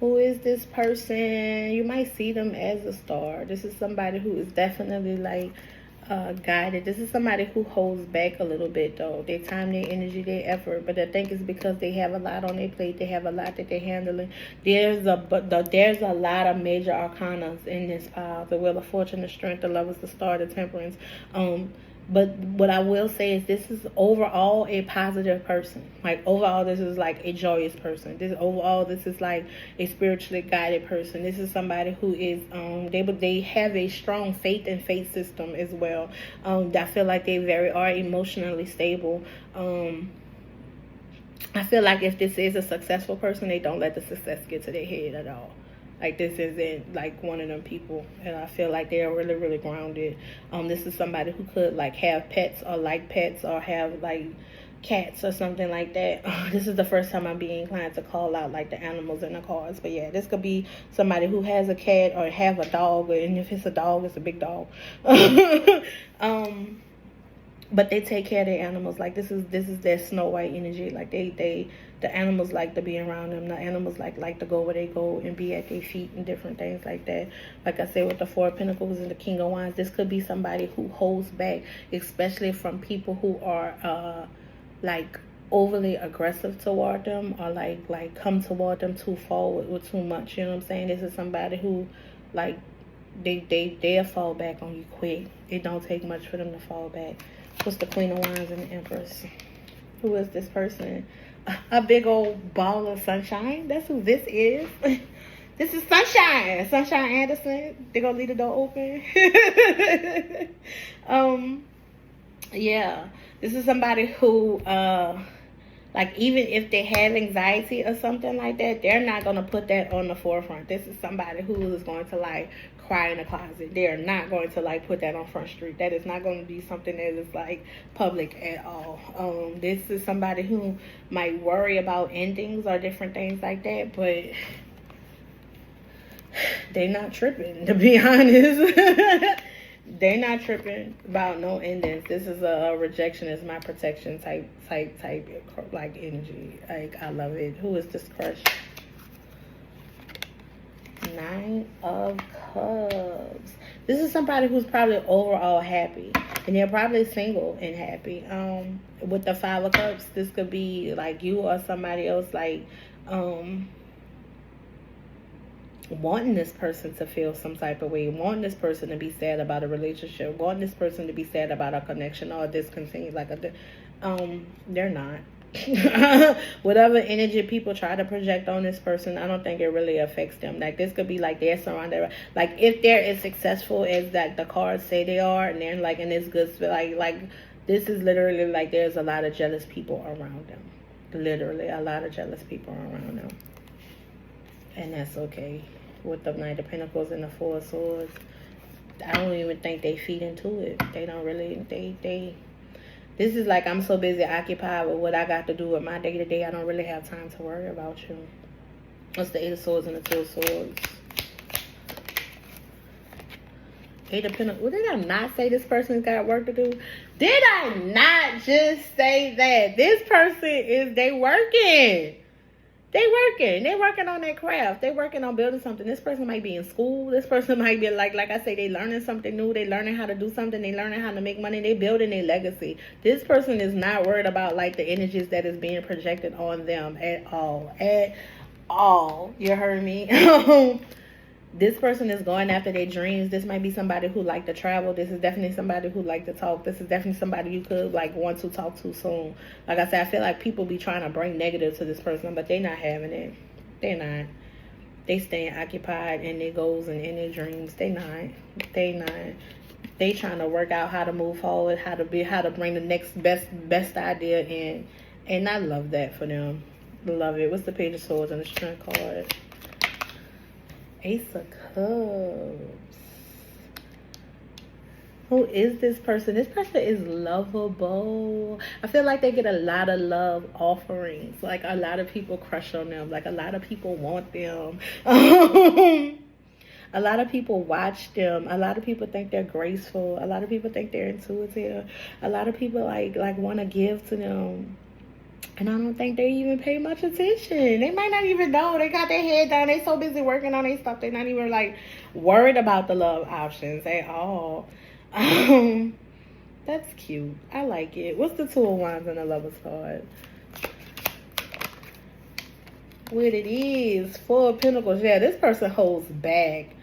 Who is this person? You might see them as a star. This is somebody who is definitely like guided. This is somebody who holds back a little bit, though. Their time, their energy, their effort. But I think it's because they have a lot on their plate. They have a lot that they're handling. There's a lot of major arcanas in this pile. The Wheel of Fortune, the Strength, the Lovers, the Star, the Temperance. But what I will say is this is overall a positive person. Like, overall, this is like a joyous person. This is like a spiritually guided person. This is somebody who is, they have a strong faith and faith system as well. I feel like they are emotionally stable. I feel like if this is a successful person, they don't let the success get to their head at all. Like, this isn't like one of them people, and I feel like they're really, really grounded. This is somebody who could like have pets, or like pets, or have like cats or something like that. This is the first time I'm being inclined to call out like the animals in the cards. But yeah, this could be somebody who has a cat or have a dog, and if it's a dog, it's a big dog. But they take care of their animals. Like, this is their Snow White energy. Like, the animals like to be around them. The animals like to go where they go and be at their feet and different things like that. Like I said, with the Four of Pentacles and the King of Wands, this could be somebody who holds back, especially from people who are like overly aggressive toward them, or like come toward them too far with too much. You know what I'm saying? This is somebody who like they'll fall back on you quick. It don't take much for them to fall back. What's the Queen of Wands and the Empress? Who is this person? A big old ball of sunshine. That's who this is. This is Sunshine. Sunshine Anderson. They're gonna leave the door open. Yeah. This is somebody who like, even if they have anxiety or something like that, they're not going to put that on the forefront. This is somebody who is going to, like, cry in the closet. They are not going to, like, put that on Front Street. That is not going to be something that is, like, public at all. This is somebody who might worry about endings or different things like that, but they not tripping, to be honest. They're not tripping about no endings. This is a rejection is my protection type like energy. Like, I love it. Who is this crush? Nine of Cups. This is somebody who's probably overall happy, and they're probably single and happy. With the Five of Cups, this could be like you or somebody else, like wanting this person to feel some type of way, wanting this person to be sad about a relationship, wanting this person to be sad about a connection or discontinue. Like, they're not. Whatever energy people try to project on this person, I don't think it really affects them. Like, this could be like they're surrounded, like, if they're as successful as like the cards say they are, and they're like in this good, like this is literally like there's a lot of jealous people around them. Literally a lot of jealous people around them, and that's okay. With the Knight of Pentacles and the Four of Swords, I don't even think they feed into it. They don't really. This is like, I'm so busy occupied with what I got to do with my day to day. I don't really have time to worry about you. What's the Eight of Swords and the Two of Swords? Eight of Pentacles. Well, did I not say this person's got work to do? Did I not just say that this person they working? They working on their craft. They working on building something. This person might be in school. This person might be like I say, they learning something new. They learning how to do something. They learning how to make money. They building a legacy. This person is not worried about like the energies that is being projected on them at all. At all. You heard me? This person is going after their dreams. This might be somebody who like to travel. This is definitely somebody who like to talk. This is definitely somebody you could like want to talk to soon. Like I said, I feel like people be trying to bring negative to this person, but they're not having it. They're not. They staying occupied in their goals and in their dreams. They not. They trying to work out how to move forward, how to bring the next best idea in. And I love that for them. Love it. What's the Page of Swords and the Strength card? Ace of Cups. Who is this person? This person is lovable. I feel like they get a lot of love offerings. Like a lot of people crush on them. Like a lot of people want them. A lot of people watch them. A lot of people think they're graceful. A lot of people think they're intuitive. A lot of people like want to give to them. And I don't think they even pay much attention. They might not even know. They got their head down. They so busy working on their stuff. They're not even like worried about the love options at all. That's cute. I like it. What's the Two of Wands and the Lover's card? What it is, Four of Pentacles. Yeah, this person holds back,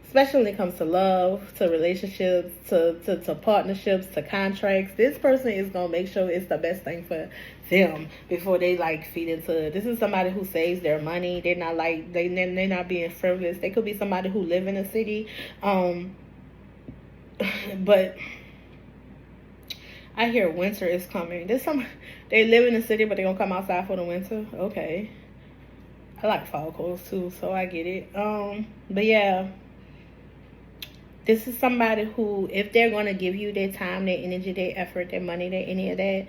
especially when it comes to love, to relationships, to partnerships, to contracts. This person is gonna make sure it's the best thing for them before they like feed into it. This is somebody who saves their money. They're not like they're not being frivolous. They could be somebody who live in a city, but I hear winter is coming. They live in the city, but they gonna come outside for the winter. Okay. I like fall clothes too, so I get it. But yeah, this is somebody who, if they're gonna give you their time, their energy, their effort, their money, their any of that,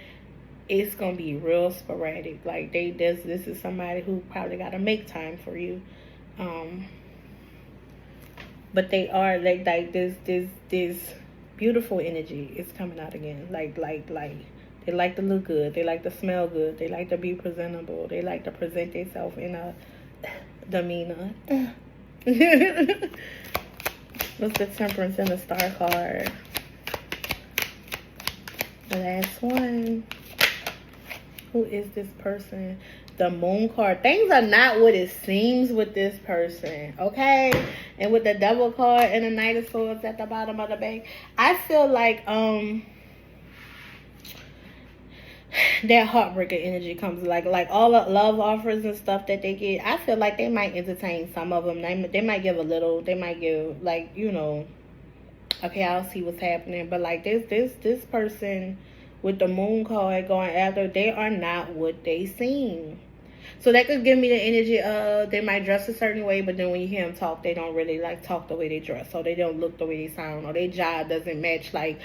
it's gonna be real sporadic. Like this is somebody who probably gotta make time for you. But they are like this beautiful energy is coming out again. Like they like to look good. They like to smell good. They like to be presentable. They like to present themselves in a demeanor. What's the Temperance and the Star card? The last one. Who is this person? The Moon card. Things are not what it seems with this person, okay? And with the Devil card and the Knight of Swords at the bottom of the bank, I feel like that heartbreaker energy comes like all the love offers and stuff that they get. I feel like they might entertain some of them. They might give a little. They might give like, you know, okay, I'll see what's happening. But like this person with the Moon card going after, they are not what they seem. So that could give me the energy of they might dress a certain way, but then when you hear them talk, they don't really like talk the way they dress, or they don't look the way they sound, or their job doesn't match like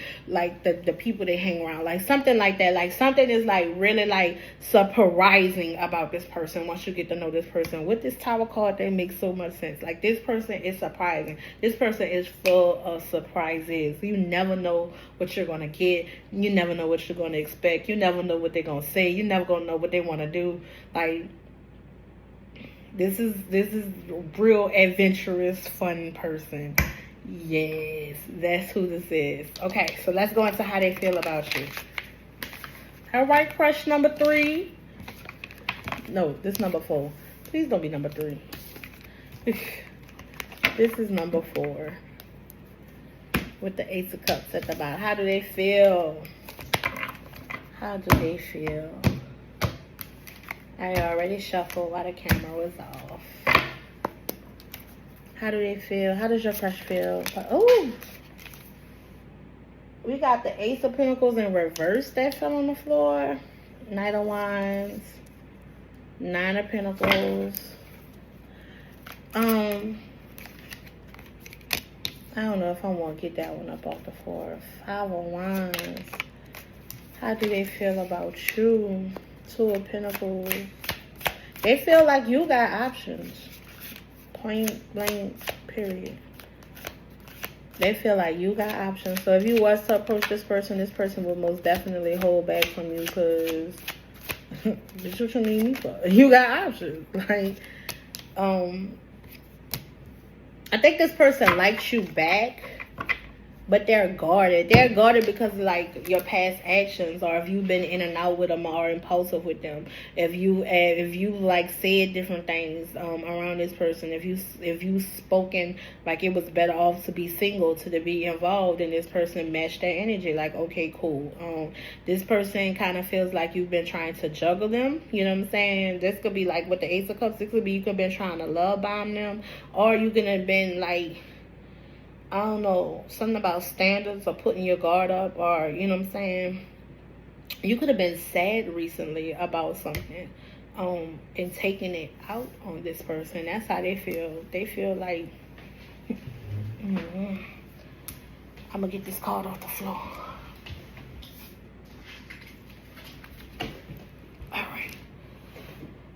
the people they hang around, like something like that. Like something is like really like surprising about this person once you get to know this person. With this Tower card, that makes so much sense. Like this person is surprising. This person is full of surprises. You never know what you're gonna get. You never know what you're gonna expect. You never know what they're gonna say. You never gonna know what they want to do. Like this is real adventurous, fun person. Yes, that's who this is. Okay, so let's go into how they feel about you. All right, crush number 3. No, this number 4. Please don't be number 3. This is number 4. With the Ace of Cups at the bottom. How do they feel? How do they feel? I already shuffled while the camera was off. How do they feel? How does your crush feel? Oh, we got the Ace of Pentacles in reverse that fell on the floor. Knight of Wands. 9 of Pentacles. I don't know if I want to get that one up off the floor. 5 of Wands. How do they feel about you? 2 of Pentacles. They feel like you got options. Point blank, period. They feel like you got options. So if you was to approach this person would most definitely hold back from you because bitch, what you need me for? You got options. Like, I think this person likes you back, but they're guarded. They're guarded because of like your past actions, or if you've been in and out with them or impulsive with them. If you like said different things around this person. If you spoken like it was better off to be single to be involved, and this person matched that energy. Like, okay, cool. This person kind of feels like you've been trying to juggle them. You know what I'm saying? This could be like with the Ace of Cups. This could be you could have been trying to love bomb them, or you could have been like, I don't know, something about standards or putting your guard up, or, you know what I'm saying? You could have been sad recently about something and taking it out on this person. That's how they feel. They feel like I'm gonna get this card off the floor. Alright.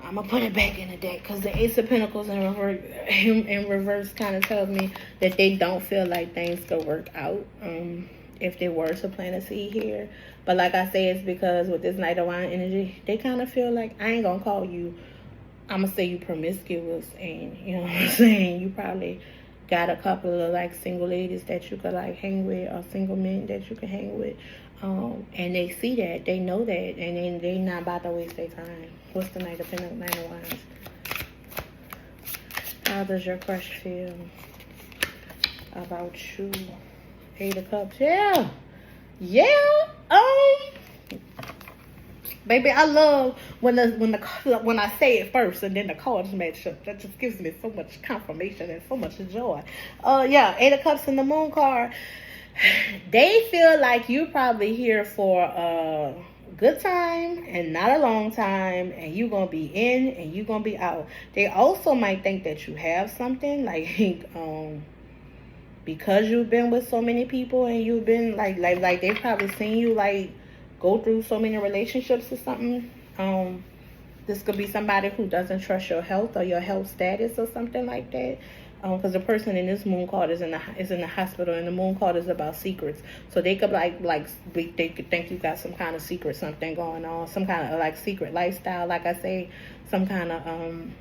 I'm gonna put it back in the deck because the Ace of Pentacles in reverse kind of tells me that they don't feel like things could work out if they were to plant a seed here. But like I say, it's because with this Knight of Wine energy, they kind of feel like, I ain't gonna call you, I'm gonna say you promiscuous, and you know what I'm saying, you probably got a couple of like single ladies that you could like hang with, or single men that you could hang with. And they see that, they know that, and they not about to waste their time. What's the Knight of Pentacles, Nine of Wands? How does your crush feel about you? Eight of Cups. Yeah. Baby, I love when I say it first and then the cards match up. That just gives me so much confirmation and so much joy. Yeah, Eight of Cups in the Moon card. They feel like you're probably here for a good time and not a long time, and you're gonna be in and you're gonna be out. They also might think that you have something, like because you've been with so many people and you've been like they've probably seen you like go through so many relationships or something. This could be somebody who doesn't trust your health or your health status or something like that. Because the person in this moon card is in the hospital, and the moon card is about secrets. So they could they could think you got some kind of secret something going on, some kind of like secret lifestyle. Like I say, some kind of I'm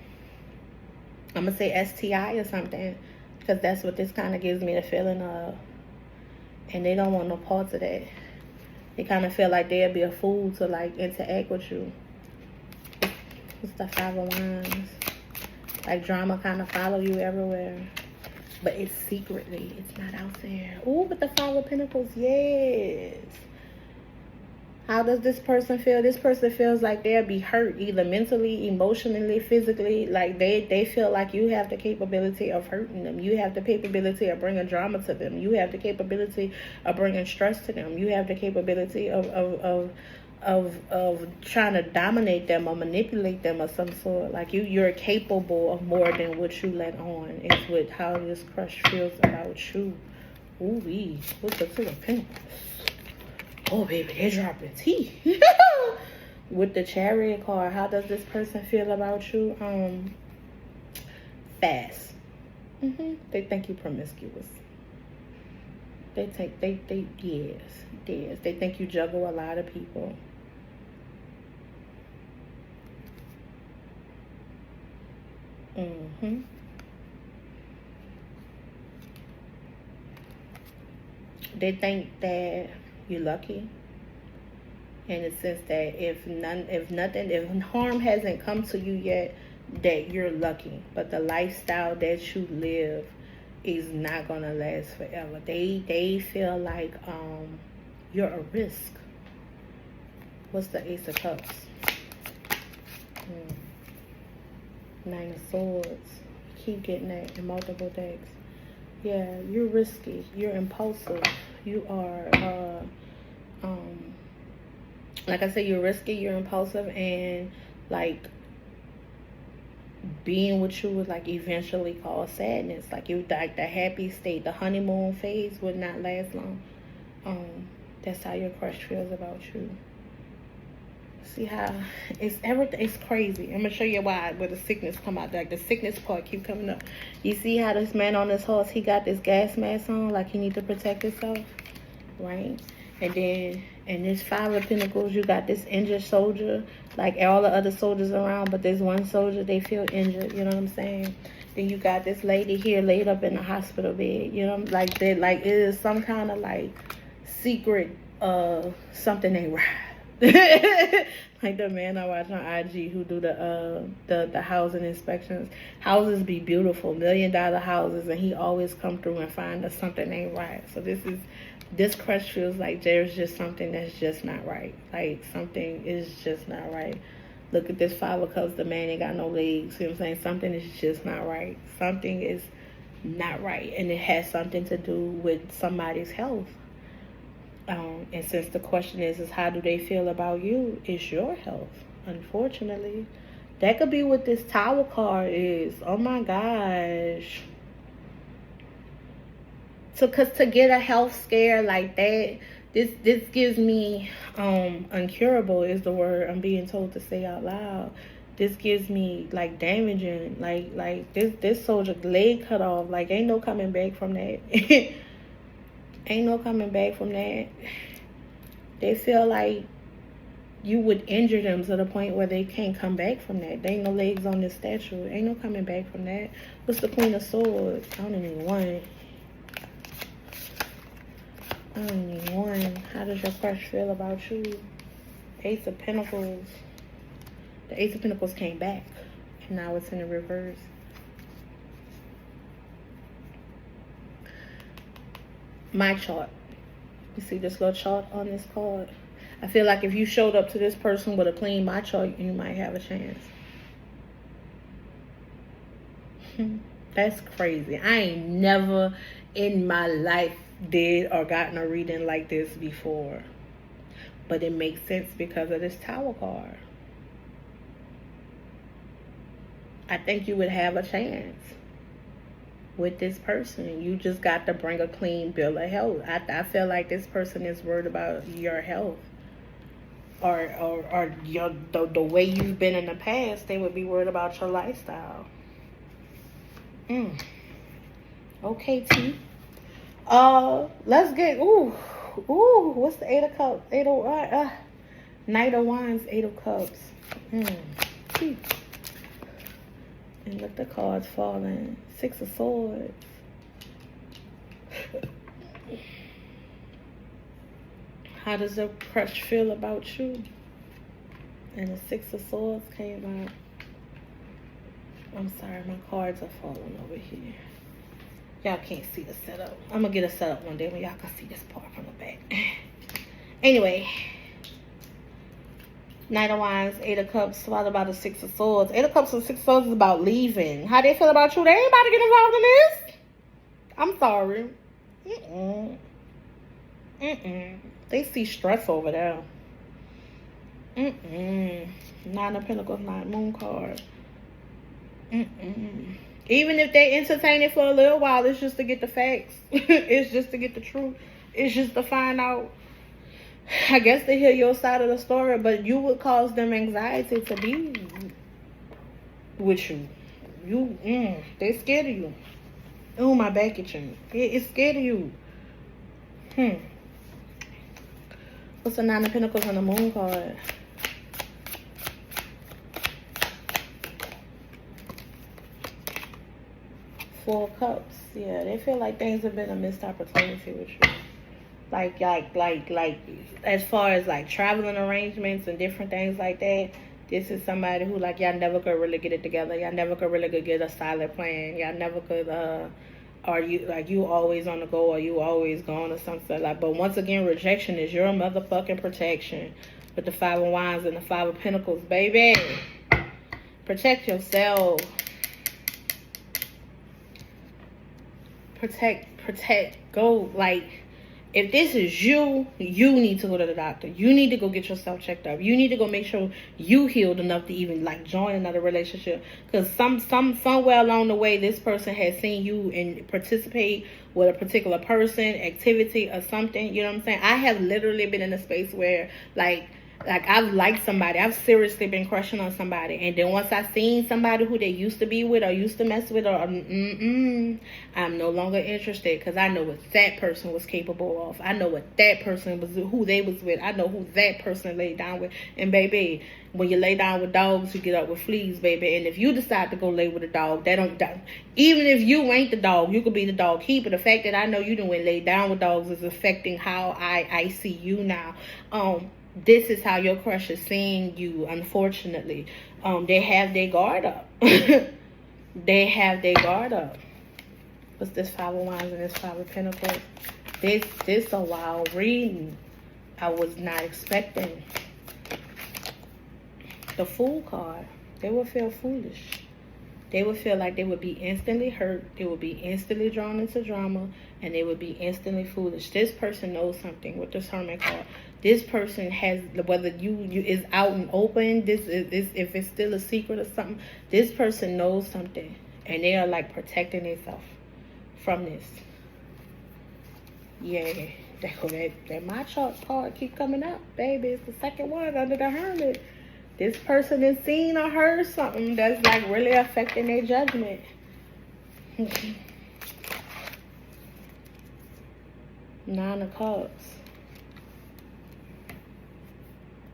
gonna say STI or something, because that's what this kind of gives me the feeling of. And they don't want no parts of that. They kind of feel like they'd be a fool to like interact with you. It's the Five of Wands. Like drama kind of follow you everywhere, but it's secretly, it's not out there. Ooh, with the Five of Pentacles, yes. How does this person feel? This person feels like they'll be hurt, either mentally, emotionally, physically. Like they feel like you have the capability of hurting them. You have the capability of bringing drama to them. You have the capability of bringing stress to them. You have the capability of trying to dominate them or manipulate them of some sort. Like you're capable of more than what you let on. It's with how this crush feels about you. Ooh-wee. What's the Two of Pentacles? Oh, baby, they're dropping tea. With the Chariot card, how does this person feel about you? Fast. They think you promiscuous. Yes. They think you juggle a lot of people. They think that you're lucky, in the sense that if harm hasn't come to you yet, that you're lucky. But the lifestyle that you live is not gonna last forever. They feel like you're a risk. What's the Ace of Cups? Nine of Swords. Keep getting that in multiple decks. Yeah, you're risky. You're impulsive. You are, like I said, you're risky. You're impulsive, and like being with you would like eventually cause sadness. Like you, like the happy state, the honeymoon phase would not last long. That's how your crush feels about you. See how it's everything. It's crazy. I'm gonna show you why. Where the sickness come out, like the sickness part keep coming up. You see how this man on this horse, he got this gas mask on, like he need to protect himself, right? And then in this Five of Pentacles, you got this injured soldier, like all the other soldiers around, but there's one soldier, they feel injured. You know what I'm saying? Then you got this lady here laid up in the hospital bed. You know, like that, like it is some kind of like secret something ain't right. Like the man I watch on IG who do the housing inspections. Houses be beautiful, $1 million houses, and he always come through and find that something ain't right. So this crush feels like there's just something that's just not right. Like something is just not right. Look at this Five of Cups. The man ain't got no legs. You know what I'm saying? Something is just not right. Something is not right, and it has something to do with somebody's health. And since the question is how do they feel about you, it's your health, unfortunately. That could be what this Tower card is. Oh my gosh. to get a health scare like that, this gives me uncurable is the word I'm being told to say out loud. This gives me like damaging, like this soldier leg cut off. Like ain't no coming back from that. Ain't no coming back from that. They feel like you would injure them to the point where they can't come back from that. There ain't no legs on this statue. Ain't no coming back from that. What's the Queen of Swords? I don't even want. I don't even want. How does your crush feel about you? Ace of Pentacles. The Ace of Pentacles came back. And now it's in the reverse. My chart. You see this little chart on this card? I feel like if you showed up to this person with a clean my chart, you might have a chance. That's crazy. I ain't never in my life did or gotten a reading like this before. But it makes sense because of this Tower card. I think you would have a chance with this person. You just got to bring a clean bill of health. I feel like this person is worried about your health. Or the way you've been in the past. They would be worried about your lifestyle. Okay, T. Let's get what's the 8 of Cups? Knight of Wands, 8 of Cups. T. And look, the cards falling. 6 of Swords. How does the crush feel about you? And the 6 of Swords came out. I'm sorry, my cards are falling over here. Y'all can't see the setup. I'm going to get a setup one day when y'all can see this part from the back. Anyway. Knight of Wands, 8 of Cups, followed by the 6 of Swords. 8 of Cups and 6 of Swords is about leaving. How they feel about you? They ain't about to get involved in this. I'm sorry. They see stress over there. 9 of Pentacles, 9 Moon card. Even if they entertain it for a little while, it's just to get the facts. It's just to get the truth. It's just to find out. I guess to hear your side of the story, but you would cause them anxiety to be with you. They're scared of you. Oh, my back itching. It's scared of you. What's the 9 of Pentacles on the Moon card? Four of Cups. Yeah, they feel like things have been a missed opportunity with you. Like, as far as like traveling arrangements and different things like that, this is somebody who like y'all never could really get it together. Y'all never could really get a solid plan. Y'all never could, or you always on the go or you always gone or something like. But once again, rejection is your motherfucking protection. With the 5 of Wands and the 5 of Pentacles, baby. Protect yourself. Protect. Go, like, if this is you, you need to go to the doctor. You need to go get yourself checked up. You need to go make sure you healed enough to even like join another relationship. Because somewhere along the way, this person has seen you and participate with a particular person, activity, or something. You know what I'm saying? I have literally been in a space where like I've liked somebody. I've seriously been crushing on somebody. And then once I seen somebody who they used to be with or used to mess with, or I'm no longer interested because I know what that person was capable of. I know what that person was, who they was with. I know who that person laid down with. And baby, when you lay down with dogs, you get up with fleas, baby. And if you decide to go lay with a dog, even if you ain't the dog, you could be the dog keeper. The fact that I know you done went lay down with dogs is affecting how I see you now. This is how your crush is seeing you, unfortunately. They have their guard up. They have their guard up. What's this 5 of Wands and this 5 of Pentacles? This a wild reading. I was not expecting. The Fool card. They would feel foolish. They would feel like they would be instantly hurt. They would be instantly drawn into drama. And they would be instantly foolish. This person knows something with this Hermit card. This person has, whether you is out and open, this is if it's still a secret or something, this person knows something. And they are like protecting themselves from this. Yeah, that my chart card keep coming up, baby. It's the second one under the Hermit. This person has seen or heard something that's like really affecting their judgment. Nine of Cups.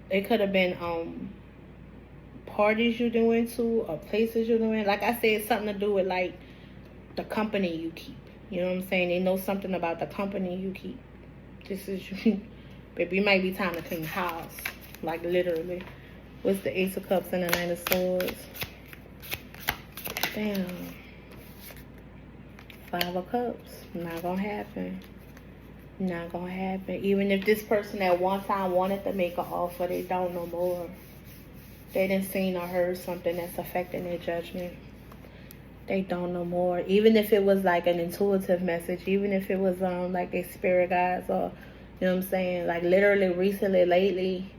It could have been parties you went to or places you went. Like I said, something to do with like the company you keep. You know what I'm saying? They know something about the company you keep. This is you. Baby, it might be time to clean house. Like literally. What's the Ace of Cups and the Nine of Swords? Damn. Five of Cups. Not gonna happen. Not gonna happen. Even if this person at one time wanted to make an offer, they don't no more. They done seen or heard something that's affecting their judgment. They don't no more. Even if it was like an intuitive message, even if it was like a spirit guides or, you know what I'm saying? Like literally recently, lately,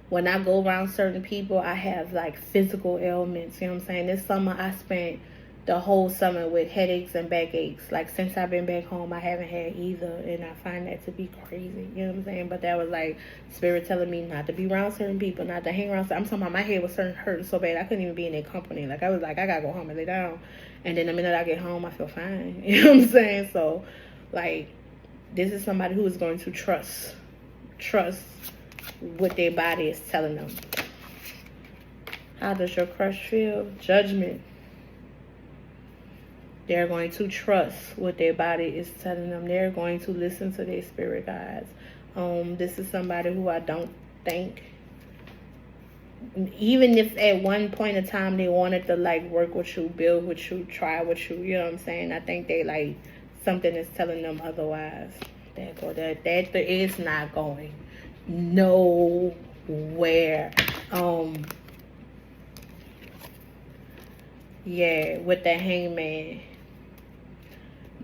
when I go around certain people, I have like physical ailments. You know what I'm saying? This summer I spent the whole summer with headaches and backaches. Like since I've been back home, I haven't had either, and I find that to be crazy. You know what I'm saying? But that was like spirit telling me not to be around certain people, not to hang around. I'm talking about my head was hurting so bad I couldn't even be in their company. Like I was like, I gotta go home and lay down. And then the minute I get home, I feel fine. You know what I'm saying? So, like, this is somebody who is going to trust what their body is telling them. How does your crush feel? Judgment. They're going to trust what their body is telling them. They're going to listen to their spirit guides. This is somebody who I don't think, even if at one point in time they wanted to like work with you, build with you, try with you, you know what I'm saying? I think they like something is telling them otherwise. That is not going nowhere. Yeah, with the Hangman.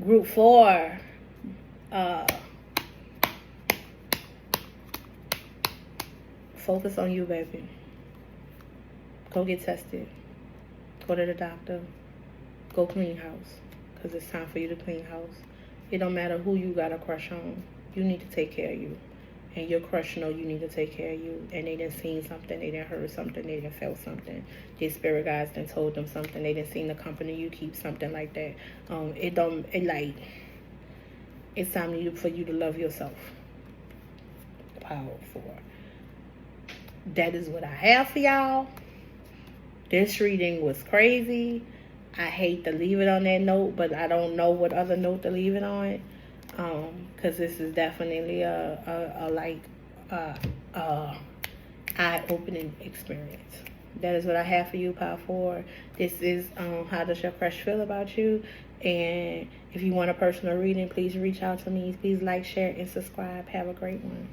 Group 4. Focus on you, baby. Go get tested. Go to the doctor. Go clean house. Because it's time for you to clean house. It don't matter who you got a crush on. You need to take care of you. And your crush know you need to take care of you. And they done seen something. They done heard something. They done felt something. Their spirit guides done told them something. They done seen the company you keep, something like that. It's time for you to love yourself. Powerful. That is what I have for y'all. This reading was crazy. I hate to leave it on that note, but I don't know what other note to leave it on. Because this is definitely a eye-opening experience. That is what I have for you, Power 4. This is how does your crush feel about you? And if you want a personal reading, please reach out to me. Please like, share, and subscribe. Have a great one.